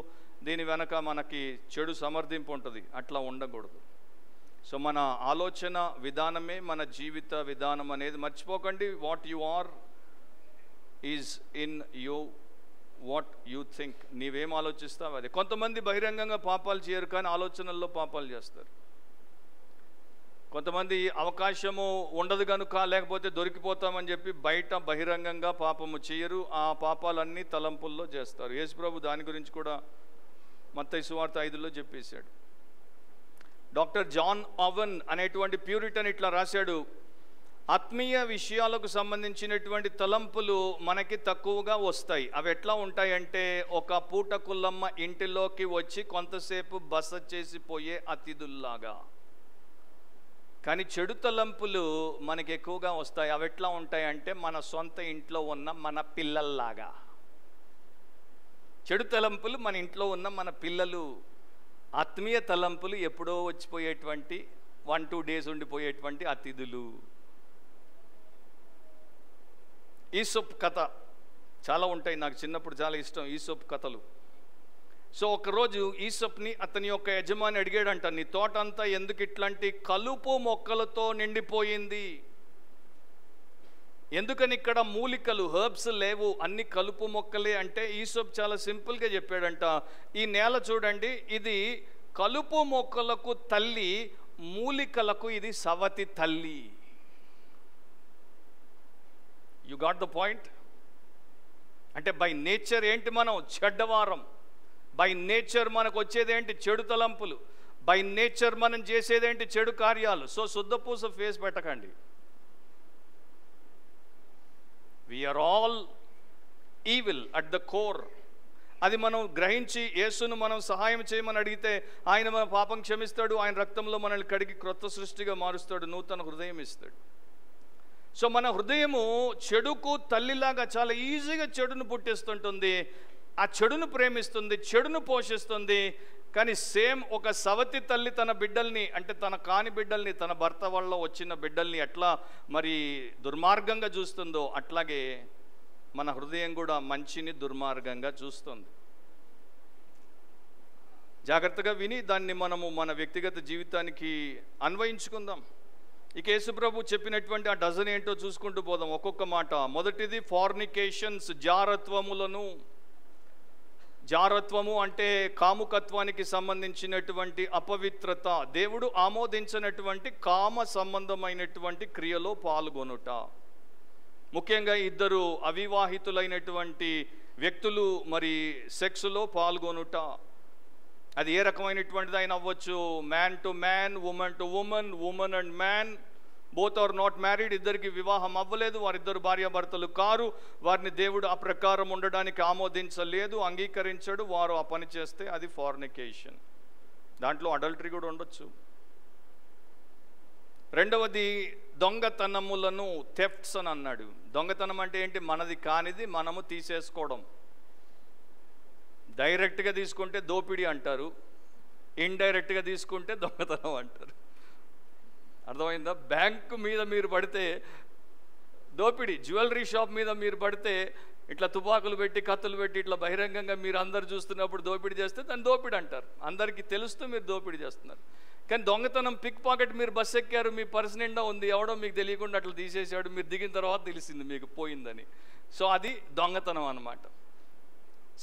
దీని వెనక మనకి చెడు సమర్థింపు ఉంటుంది. అట్లా ఉండకూడదు. సో మన ఆలోచన విధానమే మన జీవిత విధానం అనేది మర్చిపోకండి. What you are is in you, what you think. నీవేం ఆలోచిస్తావు అదే. కొంతమంది బహిరంగంగా పాపాలు చేయరు, కానీ ఆలోచనల్లో పాపాలు చేస్తారు. కొంతమంది అవకాశము ఉండదు కనుక, లేకపోతే దొరికిపోతామని చెప్పి బయట బహిరంగంగా పాపము చేయరు, ఆ పాపాలన్నీ తలంపుల్లో చేస్తారు. యేసుప్రభు దాని గురించి కూడా మత్తయి సువార్త 5లో చెప్పేశాడు. డాక్టర్ జాన్ ఓవెన్ అనేటువంటి ప్యూరిటన్ ఇట్లా రాశాడు, ఆత్మీయ విషయాలకు సంబంధించినటువంటి తలంపులు మనకి తక్కువగా వస్తాయి. అవి ఎట్లా ఉంటాయంటే ఒక పూట కుల్లమ్మ ఇంటిలోకి వచ్చి కొంతసేపు బస చేసిపోయే అతిథుల్లాగా. కానీ చెడు తలంపులు మనకి ఎక్కువగా వస్తాయి. అవి ఎట్లా ఉంటాయంటే మన సొంత ఇంట్లో ఉన్న మన పిల్లల్లాగా. చెడు తలంపులు మన ఇంట్లో ఉన్న మన పిల్లలు. ఆత్మీయ తలంపులు ఎప్పుడో వచ్చిపోయేటువంటి 1-2 డేస్ ఉండిపోయేటువంటి అతిథులు. ఈసోప్ కథ చాలా ఉంటాయి, నాకు చిన్నప్పుడు చాలా ఇష్టం ఈసోప్ కథలు. సో ఒకరోజు ఈసోప్ని అతని యొక్క యజమాని అడిగాడంట, నీ తోట అంతా ఎందుకు ఇట్లాంటి కలుపు మొక్కలతో నిండిపోయింది, ఎందుకని ఇక్కడ మూలికలు హెర్బ్స్ లేవు, అన్ని కలుపు మొక్కలే అంటే ఈసోప్ చాలా సింపుల్గా చెప్పాడంట, ఈ నేల చూడండి, ఇది కలుపు మొక్కలకు తల్లి, మూలికలకు ఇది సవతి తల్లి. You got the point? అంటే బై నేచర్ ఏంటి మనం? చెడ్డవారం. బై నేచర్ మనకు వచ్చేదేంటి? చెడు తలంపులు. బై నేచర్ మనం చేసేదేంటి? చెడు కార్యాలు. సో శుద్ధపూస ఫేస్ పెట్టకండి. We are all evil at the core. అది మనం గ్రహించి యేసును మనం సహాయం చేయమని అడిగితే ఆయన మన పాపం క్షమిస్తాడు, ఆయన రక్తంలో మనల్ని కడిగి క్రొత్త సృష్టిగా మారుస్తాడు, నూతన హృదయం ఇస్తాడు. సో మన హృదయము చెడుకు తల్లిలాగా చాలా ఈజీగా చెడును పుట్టిస్తుంటుంది. ఆ చెడును ప్రేమిస్తుంది, చెడును పోషిస్తుంది. కానీ సేమ్ ఒక సవతి తల్లి తన బిడ్డల్ని, అంటే తన కాని బిడ్డల్ని, తన భర్త వల్ల వచ్చిన బిడ్డల్ని ఎట్లా మరి దుర్మార్గంగా చూస్తుందో అట్లాగే మన హృదయం కూడా మంచిని దుర్మార్గంగా చూస్తుంది. జాగ్రత్తగా విని దాన్ని మనము మన వ్యక్తిగత జీవితానికి అన్వయించుకుందాం. ఇక యేసుప్రభు చెప్పినటువంటి ఆ డజన్ ఏంటో చూసుకుంటూ పోదాం ఒక్కొక్క మాట. మొదటిది ఫార్నికేషన్స్, జారత్వములను. జారత్వము అంటే కాముకత్వానికి సంబంధించినటువంటి అపవిత్రత, దేవుడు ఆమోదించినటువంటి కామ సంబంధమైనటువంటి క్రియలో పాల్గొనుట. ముఖ్యంగా ఇద్దరు అవివాహితులైనటువంటి వ్యక్తులు మరి సెక్స్లో పాల్గొనుట. అది ఏ రకమైనటువంటిది అయినా అవ్వచ్చు. Man to man, woman to woman, woman and man, both are not married. ఇద్దరికి వివాహం అవ్వలేదు, వారిద్దరు భార్యాభర్తలు కారు. వారిని దేవుడు ఆ ప్రకారం ఉండడానికి ఆమోదించలేదు, అంగీకరించడు. వారు ఆ పని చేస్తే అది ఫార్నికేషన్. దాంట్లో అడల్టరీ కూడా ఉండొచ్చు. రెండవది దొంగతనములను, థెఫ్ట్స్ అని అన్నాడు. దొంగతనం అంటే ఏంటి? మనది కానిది మనము తీసేసుకోవడం. డైరెక్ట్గా తీసుకుంటే దోపిడీ అంటారు, ఇండైరెక్ట్గా తీసుకుంటే దొంగతనం అంటారు. అర్థమైందా? బ్యాంకు మీద మీరు పడితే దోపిడీ, జ్యువెలరీ షాప్ మీద మీరు పడితే ఇట్లా తుపాకులు పెట్టి కత్తులు పెట్టి ఇట్లా బహిరంగంగా మీరు అందరు చూస్తున్నప్పుడు దోపిడీ చేస్తే దాన్ని దోపిడీ అంటారు. అందరికీ తెలుస్తూ మీరు దోపిడీ చేస్తున్నారు. కానీ దొంగతనం, పిక్ పాకెట్, మీరు బస్సు ఎక్కారు, మీ పర్స్ నిండా ఉంది, ఎవడో మీకు తెలియకుండా అట్లా తీసేసాడు, మీరు దిగిన తర్వాత తెలిసింది మీకు పోయిందని. సో అది దొంగతనం అన్నమాట.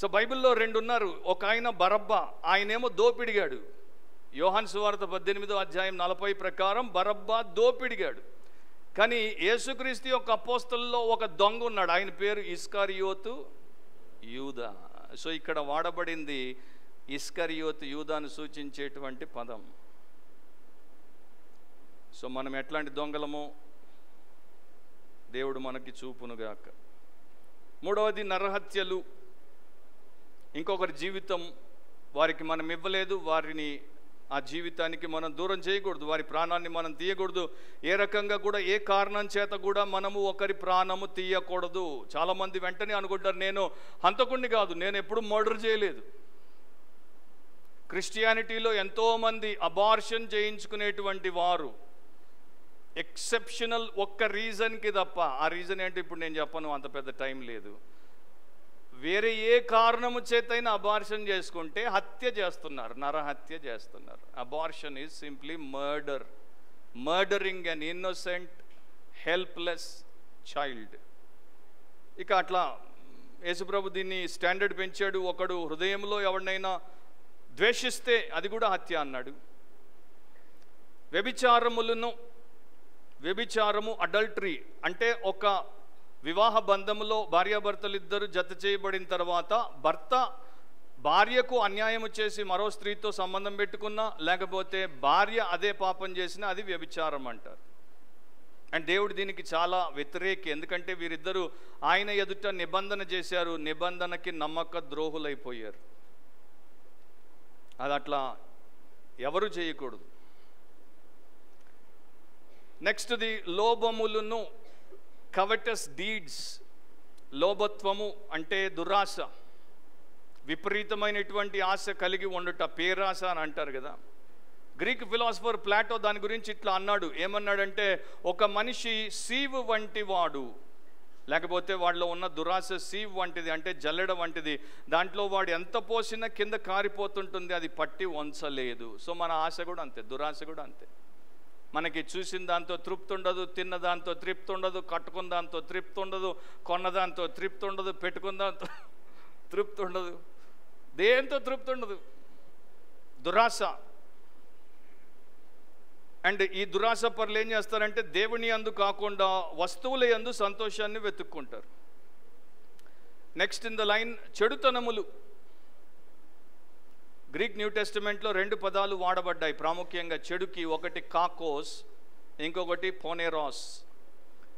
సో బైబిల్లో రెండు ఉన్నారు. ఒక ఆయన బరబ్బా, ఆయనేమో దోపిడిగాడు. యోహాను సువార్త 18వ అధ్యాయం 40 ప్రకారం బరబ్బా దోపిడిగాడు. కానీ యేసుక్రీస్తు యొక్క అపోస్తలుల్లో ఒక దొంగ ఉన్నాడు, ఆయన పేరు ఇస్కరియోతు యూదా. సో ఇక్కడ వాడబడింది ఇస్కరియోతు యూదాను సూచించేటువంటి పదం. సో మనం ఎట్లాంటి దొంగలమో దేవుడు మనకి చూపునుగాక. మూడవది నరహత్యలు. ఇంకొకరి జీవితం వారికి మనం ఇవ్వలేదు, వారిని ఆ జీవితానికి మనం దూరం చేయకూడదు, వారి ప్రాణాన్ని మనం తీయకూడదు. ఏ రకంగా కూడా, ఏ కారణం చేత కూడా మనము ఒకరి ప్రాణము తీయకూడదు. చాలామంది వెంటనే అనుకుంటారు, నేను హంతకుణ్ణి కాదు, నేను ఎప్పుడు మర్డర్ చేయలేదు. క్రిస్టియానిటీలో ఎంతోమంది అబార్షన్ చేయించుకునేటువంటి వారు ఎక్సెప్షనల్ ఒక్క రీజన్కి తప్ప. ఆ రీజన్ ఏంటో ఇప్పుడు నేను చెప్పను, అంత పెద్ద టైం లేదు. వేరే ఏ కారణము చేతైనా అబార్షన్ చేసుకుంటే హత్య చేస్తున్నారు, నరహత్య చేస్తున్నారు. Abortion is simply murder, murdering an innocent helpless child. ఇక అట్లా యేసుప్రభు దీన్ని స్టాండర్డ్ పెంచాడు. ఒకడు హృదయంలో ఎవరినైనా ద్వేషిస్తే అది కూడా హత్య అన్నాడు. వ్యభిచారము అడల్టరీ అంటే ఒక వివాహ బంధములో భార్యాభర్తలు ఇద్దరు జత చేయబడిన తర్వాత భర్త భార్యకు అన్యాయము చేసి మరో స్త్రీతో సంబంధం పెట్టుకున్నా, లేకపోతే భార్య అదే పాపం చేసినా అది వ్యభిచారం అంటారు. అండ్ దేవుడు దీనికి చాలా వ్యతిరేకి. ఎందుకంటే వీరిద్దరూ ఆయన ఎదుట నిబంధన చేశారు, నిబంధనకి నమ్మక ద్రోహులైపోయారు. అది అట్లా ఎవరు చేయకూడదు. నెక్స్ట్ది లోభములను, కవటస్ డీడ్స్. లోభత్వము అంటే దురాశ, విపరీతమైనటువంటి ఆశ కలిగి ఉండుట, పేరాశ అని అంటారు కదా. గ్రీక్ ఫిలాసఫర్ ప్లాటో దాని గురించి ఇట్లా అన్నాడు. ఏమన్నాడంటే, ఒక మనిషి సీవ్ వంటి వాడు, లేకపోతే వాడిలో ఉన్న దురాశ సీవ్ వంటిది, అంటే జల్లెడ వంటిది. దాంట్లో వాడు ఎంత పోసినా కింద కారిపోతుంటుంది, అది పట్టి వంచలేదు. సో మన ఆశ కూడా అంతే, దురాశ కూడా అంతే. మనకి చూసిన దాంతో తృప్తి ఉండదు, తిన్న దాంతో తృప్తి ఉండదు, కట్టుకున్న దాంతో తృప్తి ఉండదు, కొన్న దాంతో తృప్తి ఉండదు, పెట్టుకున్న దాంతో తృప్తి ఉండదు, దేంతో తృప్తి ఉండదు. దురాశ. అండ్ ఈ దురాశ పరులు ఏం చేస్తారంటే దేవుని యందు కాకుండా వస్తువుల యందు సంతోషాన్ని వెతుక్కుంటారు. నెక్స్ట్ ఇన్ ద లైన్ చెడుతనములు. గ్రీక్ న్యూ టెస్టిమెంట్లో రెండు పదాలు వాడబడ్డాయి ప్రాముఖ్యంగా చెడుకి. ఒకటి కాకోస్, ఇంకొకటి పోనేరాస్.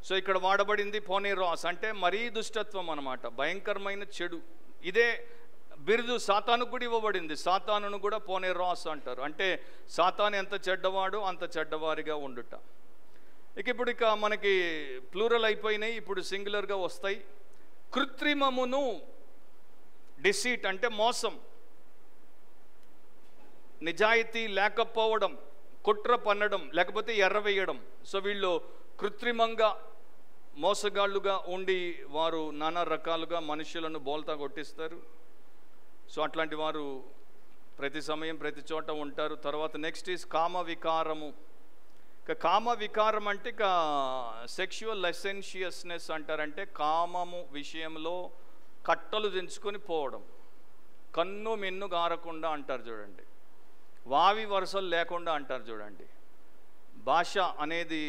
సో ఇక్కడ వాడబడింది పోనేరాస్, అంటే మరీ దుష్టత్వం అన్నమాట, భయంకరమైన చెడు. ఇదే బిరుదు సాతానుకు కూడా ఇవ్వబడింది. సాతానును కూడా పోనేరాస్ అంటారు, అంటే సాతాను ఎంత చెడ్డవాడు అంత చెడ్డవారిగా ఉండుట. ఇక మనకి ప్లూరల్ అయిపోయినాయి, ఇప్పుడు సింగులర్గా వస్తాయి. కృత్రిమమును, డిసీట్ అంటే మోసం, నిజాయితీ లేకపోవడం, కుట్ర పన్నడం, లేకపోతే ఎర్రవేయడం. సో వీళ్ళు కృత్రిమంగా మోసగాళ్ళుగా ఉండి వారు నానా రకాలుగా మనుషులను బోల్తా కొట్టిస్తారు. సో అట్లాంటి వారు ప్రతి సమయం ప్రతి చోట ఉంటారు. తర్వాత నెక్స్ట్ ఈజ్ కామ వికారము. ఇక కామ వికారం అంటే ఇక సెక్షువల్ లెసెన్షియస్నెస్ అంటారంటే కామము విషయంలో కట్టలు తెంచుకొని పోవడం, కన్ను మిన్ను గారకుండా అంటారు చూడండి, వావి వరుసలు లేకుండా అంటారు చూడండి. భాష అనేది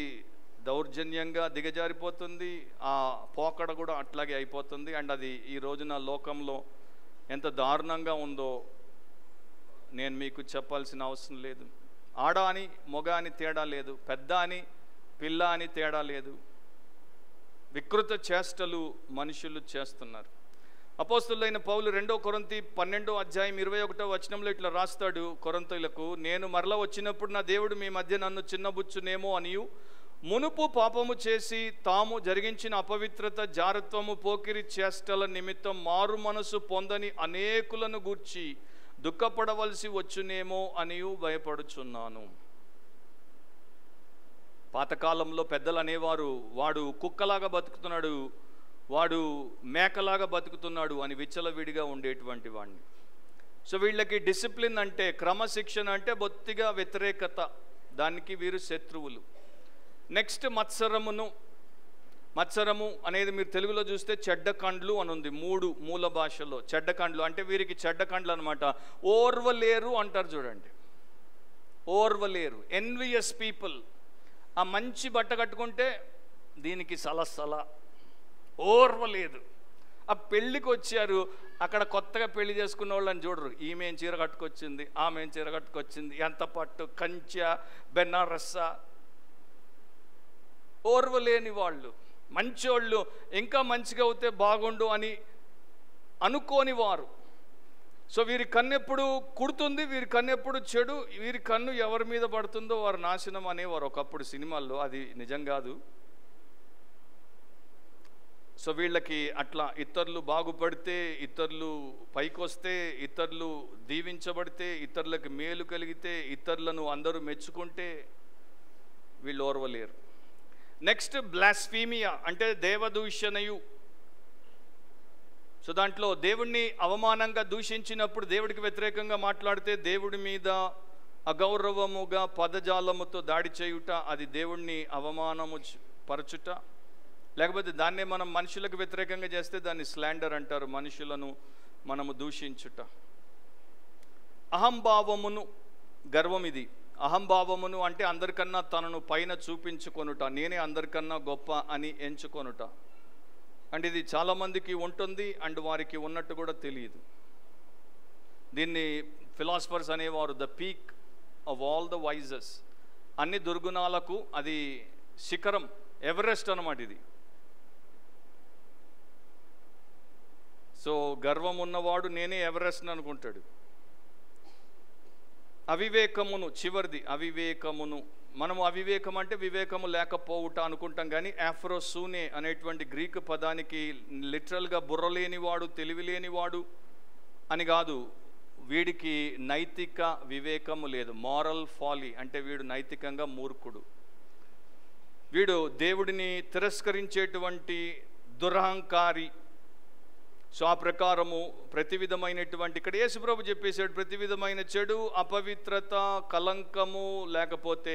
దౌర్జన్యంగా దిగజారిపోతుంది, ఆ పోకడ కూడా అట్లాగే అయిపోతుంది. అండ్ అది ఈ రోజున లోకంలో ఎంత దారుణంగా ఉందో నేను మీకు చెప్పాల్సిన అవసరం లేదు. ఆడ అని మొగ అని తేడా లేదు, పెద్ద అని పిల్ల అని తేడా లేదు. వికృత చేష్టలు మనుషులు చేస్తున్నారు. అపోస్తులైన పౌలు 2 కొరింథీ 12:21 ఇట్లా రాస్తాడు కొరింథీయులకు, నేను మరలా వచ్చినప్పుడు నా దేవుడు మీ మధ్య నన్ను చిన్నబుచ్చునేమో అనియు, మునుపు పాపము చేసి తాము జరిగించిన అపవిత్రత, జారత్వము, పోకిరి చేష్టల నిమిత్తం మారు మనసు పొందని అనేకులను గూర్చి దుఃఖపడవలసి వచ్చునేమో అనియు భయపడుచున్నాను. పాతకాలంలో పెద్దలు అనేవారు, వాడు కుక్కలాగా బతుకుతున్నాడు, వాడు మేకలాగా బతుకుతున్నాడు అని విచ్చలవిడిగా ఉండేటువంటి వాడిని. సో వీళ్ళకి డిసిప్లిన్ అంటే, క్రమశిక్షణ అంటే బొత్తిగా వ్యతిరేకత, దానికి వీరు శత్రువులు. నెక్స్ట్ మత్సరము అనేది మీరు తెలుగులో చూస్తే చెడ్డ కండ్లు అని ఉంది. 3 మూల భాషలో చెడ్డ కండ్లు అంటే వీరికి చెడ్డ కండ్లు అనమాట. ఓర్వలేరు అంటారు చూడండి, ఓర్వలేరు, ఎన్వియస్ పీపుల్. ఆ మంచి బట్ట కట్టుకుంటే దీనికి సలసల, ఓర్వలేదు. ఆ పెళ్ళికి వచ్చారు, అక్కడ కొత్తగా పెళ్లి చేసుకున్న వాళ్ళని చూడరు, ఈమె చీర కట్టుకొచ్చింది, ఆమె చీర కట్టుకొచ్చింది, ఎంత పట్టు, కంచె, బెనారస్సా. ఓర్వలేని వాళ్ళు, మంచోళ్ళు, ఇంకా మంచిగా అవుతే బాగుండు అని అనుకోని వారు. సో వీరి కన్ను ఎప్పుడు కుడుతుంది, వీరి కన్ను ఎప్పుడు చెడు, వీరి కన్ను ఎవరి మీద పడుతుందో వారు నాశనం అనేవారు ఒకప్పుడు సినిమాల్లో. అది నిజం కాదు. సో వీళ్ళకి అట్లా ఇతరులు బాగుపడితే, ఇతరులు పైకొస్తే, ఇతరులు దీవించబడితే, ఇతరులకు మేలు కలిగితే, ఇతరులను అందరూ మెచ్చుకుంటే వీళ్ళు ఓర్వలేరు. నెక్స్ట్ బ్లాస్ఫీమియా అంటే దేవదూషణయు. సో దాంట్లో దేవుణ్ణి అవమానంగా దూషించినప్పుడు, దేవుడికి వ్యతిరేకంగా మాట్లాడితే, దేవుడి మీద అగౌరవముగా పదజాలముతో దాడి చేయుట, అది దేవుణ్ణి అవమానము పరచుట. లేకపోతే దాన్నే మనం మనుషులకు వ్యతిరేకంగా చేస్తే దాన్ని స్లాండర్ అంటారు, మనుషులను మనము దూషించుట. అహంభావమును, గర్వం. ఇది అహంభావమును అంటే అందరికన్నా తనను పైన చూపించుకొనుట, నేనే అందరికన్నా గొప్ప అని ఎంచుకొనుట. అండ్ ఇది చాలామందికి ఉంటుంది, అండ్ వారికి ఉన్నట్టు కూడా తెలియదు. దీన్ని ఫిలాసఫర్స్ అనేవారు the peak of all the vices. అన్ని దుర్గుణాలకు అది శిఖరం, ఎవరెస్ట్ అన్నమాట ఇది. సో గర్వం ఉన్నవాడు నేనే ఎవరెస్ట్ అనుకుంటాడు. అవివేకమును, చివరిది అవివేకమును. మనము అవివేకం అంటే వివేకము లేకపోవుట అనుకుంటాం, కానీ ఆఫ్రోసూనే అనేటువంటి గ్రీకు పదానికి లిటరల్గా బుర్రలేనివాడు, తెలివి లేనివాడు అని కాదు. వీడికి నైతిక వివేకము లేదు, మారల్ ఫాలీ అంటే వీడు నైతికంగా మూర్ఖుడు. వీడు దేవుడిని తిరస్కరించేటువంటి దురహంకారి. సో ఆ ప్రకారము ప్రతి విధమైనటువంటి, ఇక్కడ యేసుప్రభు చెప్పేశాడు, ప్రతి విధమైన చెడు, అపవిత్రత, కలంకము, లేకపోతే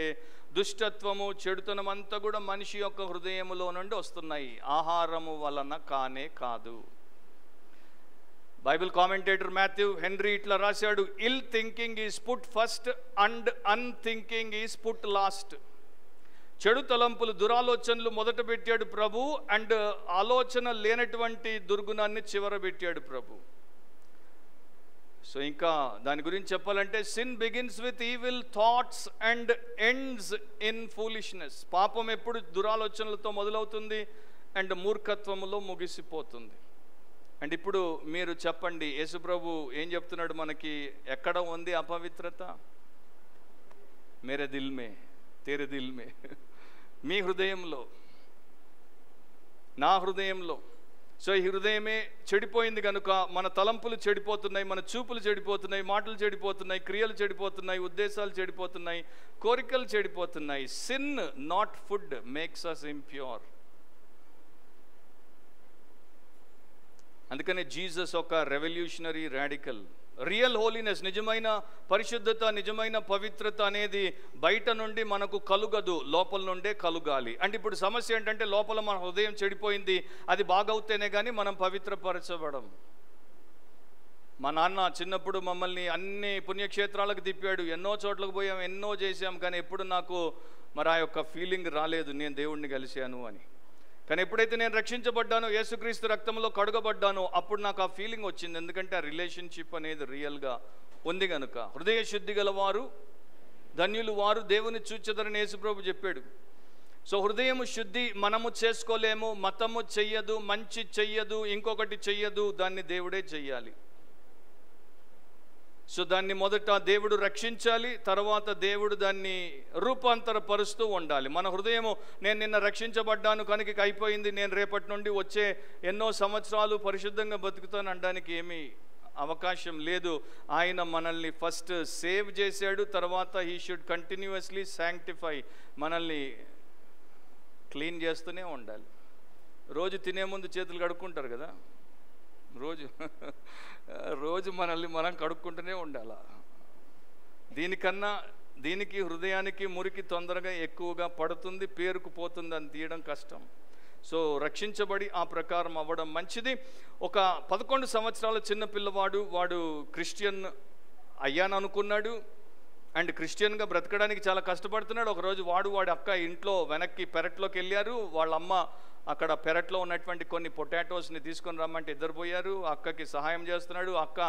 దుష్టత్వము, చెడుతనం అంతా కూడా మనిషి యొక్క హృదయములో నుండి వస్తున్నాయి, ఆహారము వలన కానే కాదు. బైబిల్ కామెంటేటర్ మాథ్యూ హెన్రీ ఇట్లా రాశాడు, ill thinking is put first and unthinking is put last. చెడు తలంపులు, దురాలోచనలు మొదట పెట్టాడు ప్రభు, అండ్ ఆలోచన లేనటువంటి దుర్గుణాన్ని చివర పెట్టాడు ప్రభు. సో ఇంకా దాని గురించి చెప్పాలంటే, sin begins with evil thoughts and ends in foolishness. పాపం ఎప్పుడు దురాలోచనలతో మొదలవుతుంది అండ్ మూర్ఖత్వములో ముగిసిపోతుంది. అండ్ ఇప్పుడు మీరు చెప్పండి, యేసుప్రభు ఏం చెప్తున్నాడు మనకి? ఎక్కడ ఉంది అపవిత్రత? మేరే దిల్ మే, తేరే దిల్ మే, మీ హృదయంలో, నా హృదయంలో. సో ఈ హృదయమే చెడిపోయింది కనుక మన తలంపులు చెడిపోతున్నాయి, మన చూపులు చెడిపోతున్నాయి, మాటలు చెడిపోతున్నాయి, క్రియలు చెడిపోతున్నాయి, ఉద్దేశాలు చెడిపోతున్నాయి, కోరికలు చెడిపోతున్నాయి. Sin not food makes us impure. అందుకనే జీసస్ ఒక రెవల్యూషనరీ రాడికల్. రియల్ హోలీనెస్, నిజమైన పరిశుద్ధత, నిజమైన పవిత్రత అనేది బయట నుండి మనకు కలుగదు, లోపల నుండే కలుగాలి. అంటే ఇప్పుడు సమస్య ఏంటంటే లోపల మన హృదయం చెడిపోయింది, అది బాగవుతేనే కానీ మనం పవిత్రపరచబడం. మా నాన్న చిన్నప్పుడు మమ్మల్ని అన్ని పుణ్యక్షేత్రాలకు తిప్పాడు, ఎన్నో చోట్లకు పోయాం, ఎన్నో చేశాం, కానీ ఎప్పుడు నాకు మరి ఆ యొక్క ఫీలింగ్ రాలేదు నేను దేవుణ్ణి కలిశాను అని. కానీ ఎప్పుడైతే నేను రక్షించబడ్డానో, యేసుక్రీస్తు రక్తంలో కడుగబడ్డానో, అప్పుడు నాకు ఆ ఫీలింగ్ వచ్చింది. ఎందుకంటే ఆ రిలేషన్షిప్ అనేది రియల్గా ఉంది కనుక. హృదయ శుద్ధి గలవారు ధన్యులు, వారు దేవుని చూచెదరని యేసుప్రభు చెప్పాడు. సో హృదయము శుద్ధి మనము చేసుకోలేము, మతము చెయ్యదు, మంచి చెయ్యదు, ఇంకొకటి చెయ్యదు, దాన్ని దేవుడే చెయ్యాలి. సో దాన్ని మొదట దేవుడు రక్షించాలి, తర్వాత దేవుడు దాన్ని రూపాంతరపరుస్తూ ఉండాలి. మన హృదయము నేను నిన్న రక్షించబడ్డాను కనుక అయిపోయింది, నేను రేపటి నుండి వచ్చే ఎన్నో సంవత్సరాలు పరిశుద్ధంగా బతుకుతాను అనడానికి ఏమీ అవకాశం లేదు. ఆయన మనల్ని ఫస్ట్ సేవ్ చేశాడు, తర్వాత హీ షుడ్ కంటిన్యూస్లీ శాంక్టిఫై, మనల్ని క్లీన్ చేస్తూనే ఉండాలి. రోజు తినే ముందు చేతులు కడుక్కుంటారు కదా, రోజు మనల్ని మనం కడుక్కుంటూనే ఉండాలి. దీనికి హృదయానికి మురికి తొందరగా ఎక్కువగా పడుతుంది, పేరుకుపోతుంది, అని తీయడం కష్టం. సో రక్షించబడి ఆ ప్రకారం అవ్వడం మంచిది. ఒక 11 సంవత్సరాల చిన్న పిల్లవాడు, వాడు క్రిస్టియన్ అయ్యాను అనుకున్నాడు అండ్ క్రిస్టియన్గా బ్రతకడానికి చాలా కష్టపడుతున్నాడు. ఒకరోజు వాడి అక్క ఇంట్లో వెనక్కి పెరట్లోకి వెళ్ళారు. వాళ్ళ అమ్మ అక్కడ పెరట్లో ఉన్నటువంటి కొన్ని పొటాటోస్ని తీసుకొని రమ్మంటే ఇద్దరు పోయారు. అక్కకి సహాయం చేస్తున్నాడు. అక్క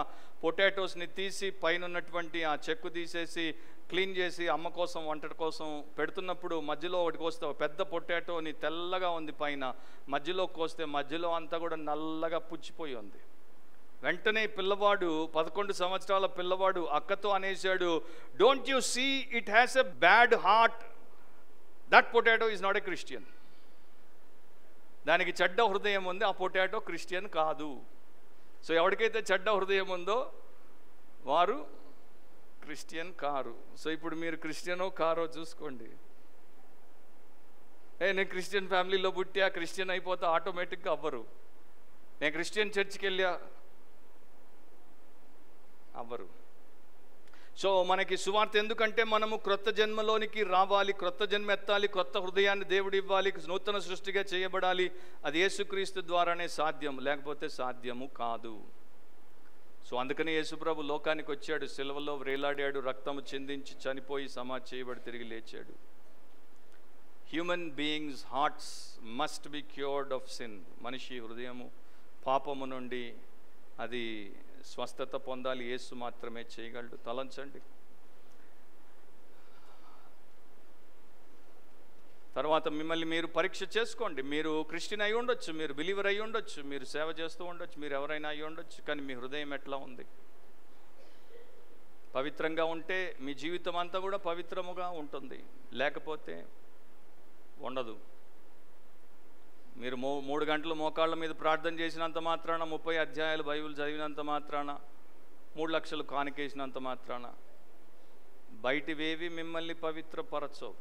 పొటాటోస్ని తీసి పైన ఉన్నటువంటి ఆ చెక్కు తీసేసి క్లీన్ చేసి అమ్మ కోసం వంట కోసం పెడుతున్నప్పుడు మధ్యలో ఒకటి కోస్తే పెద్ద పొటాటోని తెల్లగా ఉంది, పైన మధ్యలో కోస్తే మధ్యలో అంతా కూడా నల్లగా పుచ్చిపోయి ఉంది. వెంటనే పిల్లవాడు, 11 సంవత్సరాల పిల్లవాడు అక్కతో అనేశాడు, don't you see it has a bad heart, that potato is not a Christian. దానికి చెడ్డ హృదయం ఉంది, ఆ పొటాటో క్రిస్టియన్ కాదు. సో ఎవరికైతే చెడ్డ హృదయం ఉందో వారు క్రిస్టియన్ కారు. సో ఇప్పుడు మీరు క్రిస్టియనో కారో చూసుకోండి. నేను క్రిస్టియన్ ఫ్యామిలీలో పుట్టా, క్రిస్టియన్ అయిపోతే ఆటోమేటిక్గా అవ్వరు. నేను క్రిస్టియన్ చర్చ్కి వెళ్ళా, అవ్వరు. సో మనకి సువార్త ఎందుకంటే మనము క్రొత్త జన్మలోనికి రావాలి, క్రొత్త జన్మ ఎత్తాలి, క్రొత్త హృదయాన్ని దేవుడు ఇవ్వాలి, నూతన సృష్టిగా చేయబడాలి. అది యేసుక్రీస్తు ద్వారానే సాధ్యం, లేకపోతే సాధ్యము కాదు. సో అందుకని యేసుప్రభు లోకానికి వచ్చాడు, సిలువలో వ్రేలాడాడు, రక్తము చిందించి చనిపోయి సమాధి చేయబడి తిరిగి లేచాడు. Human beings hearts must be cured of sin. మనిషి హృదయము పాపము నుండి అది స్వస్థత పొందాలి, యేసు మాత్రమే చేయగలడు. తలంచండి. తర్వాత మిమ్మల్ని మీరు పరీక్ష చేసుకోండి. మీరు క్రిస్టియన్ అయి ఉండొచ్చు, మీరు బిలీవర్ అయి ఉండొచ్చు, మీరు సేవ చేస్తూ ఉండొచ్చు, మీరు ఎవరైనా అయి ఉండొచ్చు, కానీ మీ హృదయం ఎట్లా ఉంది? పవిత్రంగా ఉంటే మీ జీవితం అంతా కూడా పవిత్రముగా ఉంటుంది, లేకపోతే ఉండదు. మీరు 3 గంటలు మోకాళ్ళ మీద ప్రార్థన చేసినంత మాత్రాన, 30 అధ్యాయాలు బైబిల్ చదివినంత మాత్రాన, 3 లక్షలు కానుకేసినంత మాత్రాన బయటివేవి మిమ్మల్ని పవిత్రపరచవు.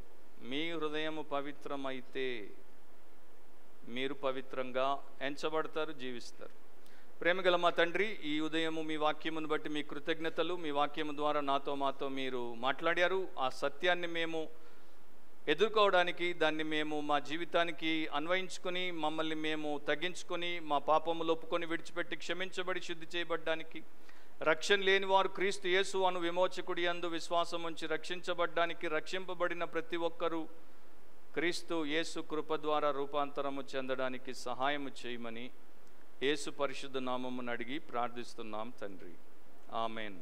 మీ హృదయము పవిత్రమైతే మీరు పవిత్రంగా ఎంచబడతారు, జీవిస్తారు. ప్రేమగల మా తండ్రి, ఈ ఉదయము మీ వాక్యమును బట్టి మీ కృతజ్ఞతలు. మీ వాక్యము ద్వారా మాతో మీరు మాట్లాడారు. ఆ సత్యాన్ని మేము ఎదుర్కోవడానికి, దాన్ని మేము మా జీవితానికి అన్వయించుకొని, మమ్మల్ని మేము తగ్గించుకొని, మా పాపములు ఒప్పుకొని విడిచిపెట్టి క్షమించబడి శుద్ధి చేయబడ్డానికి, రక్షణ లేని వారు క్రీస్తు యేసు అను విమోచకుడి యందు విశ్వాసం ఉంచి రక్షించబడ్డానికి, రక్షింపబడిన ప్రతి ఒక్కరూ క్రీస్తు యేసు కృప ద్వారా రూపాంతరము చెందడానికి సహాయము చేయమని యేసు పరిశుద్ధ నామమును అడిగి ప్రార్థిస్తున్నాం తండ్రి. ఆమెన్.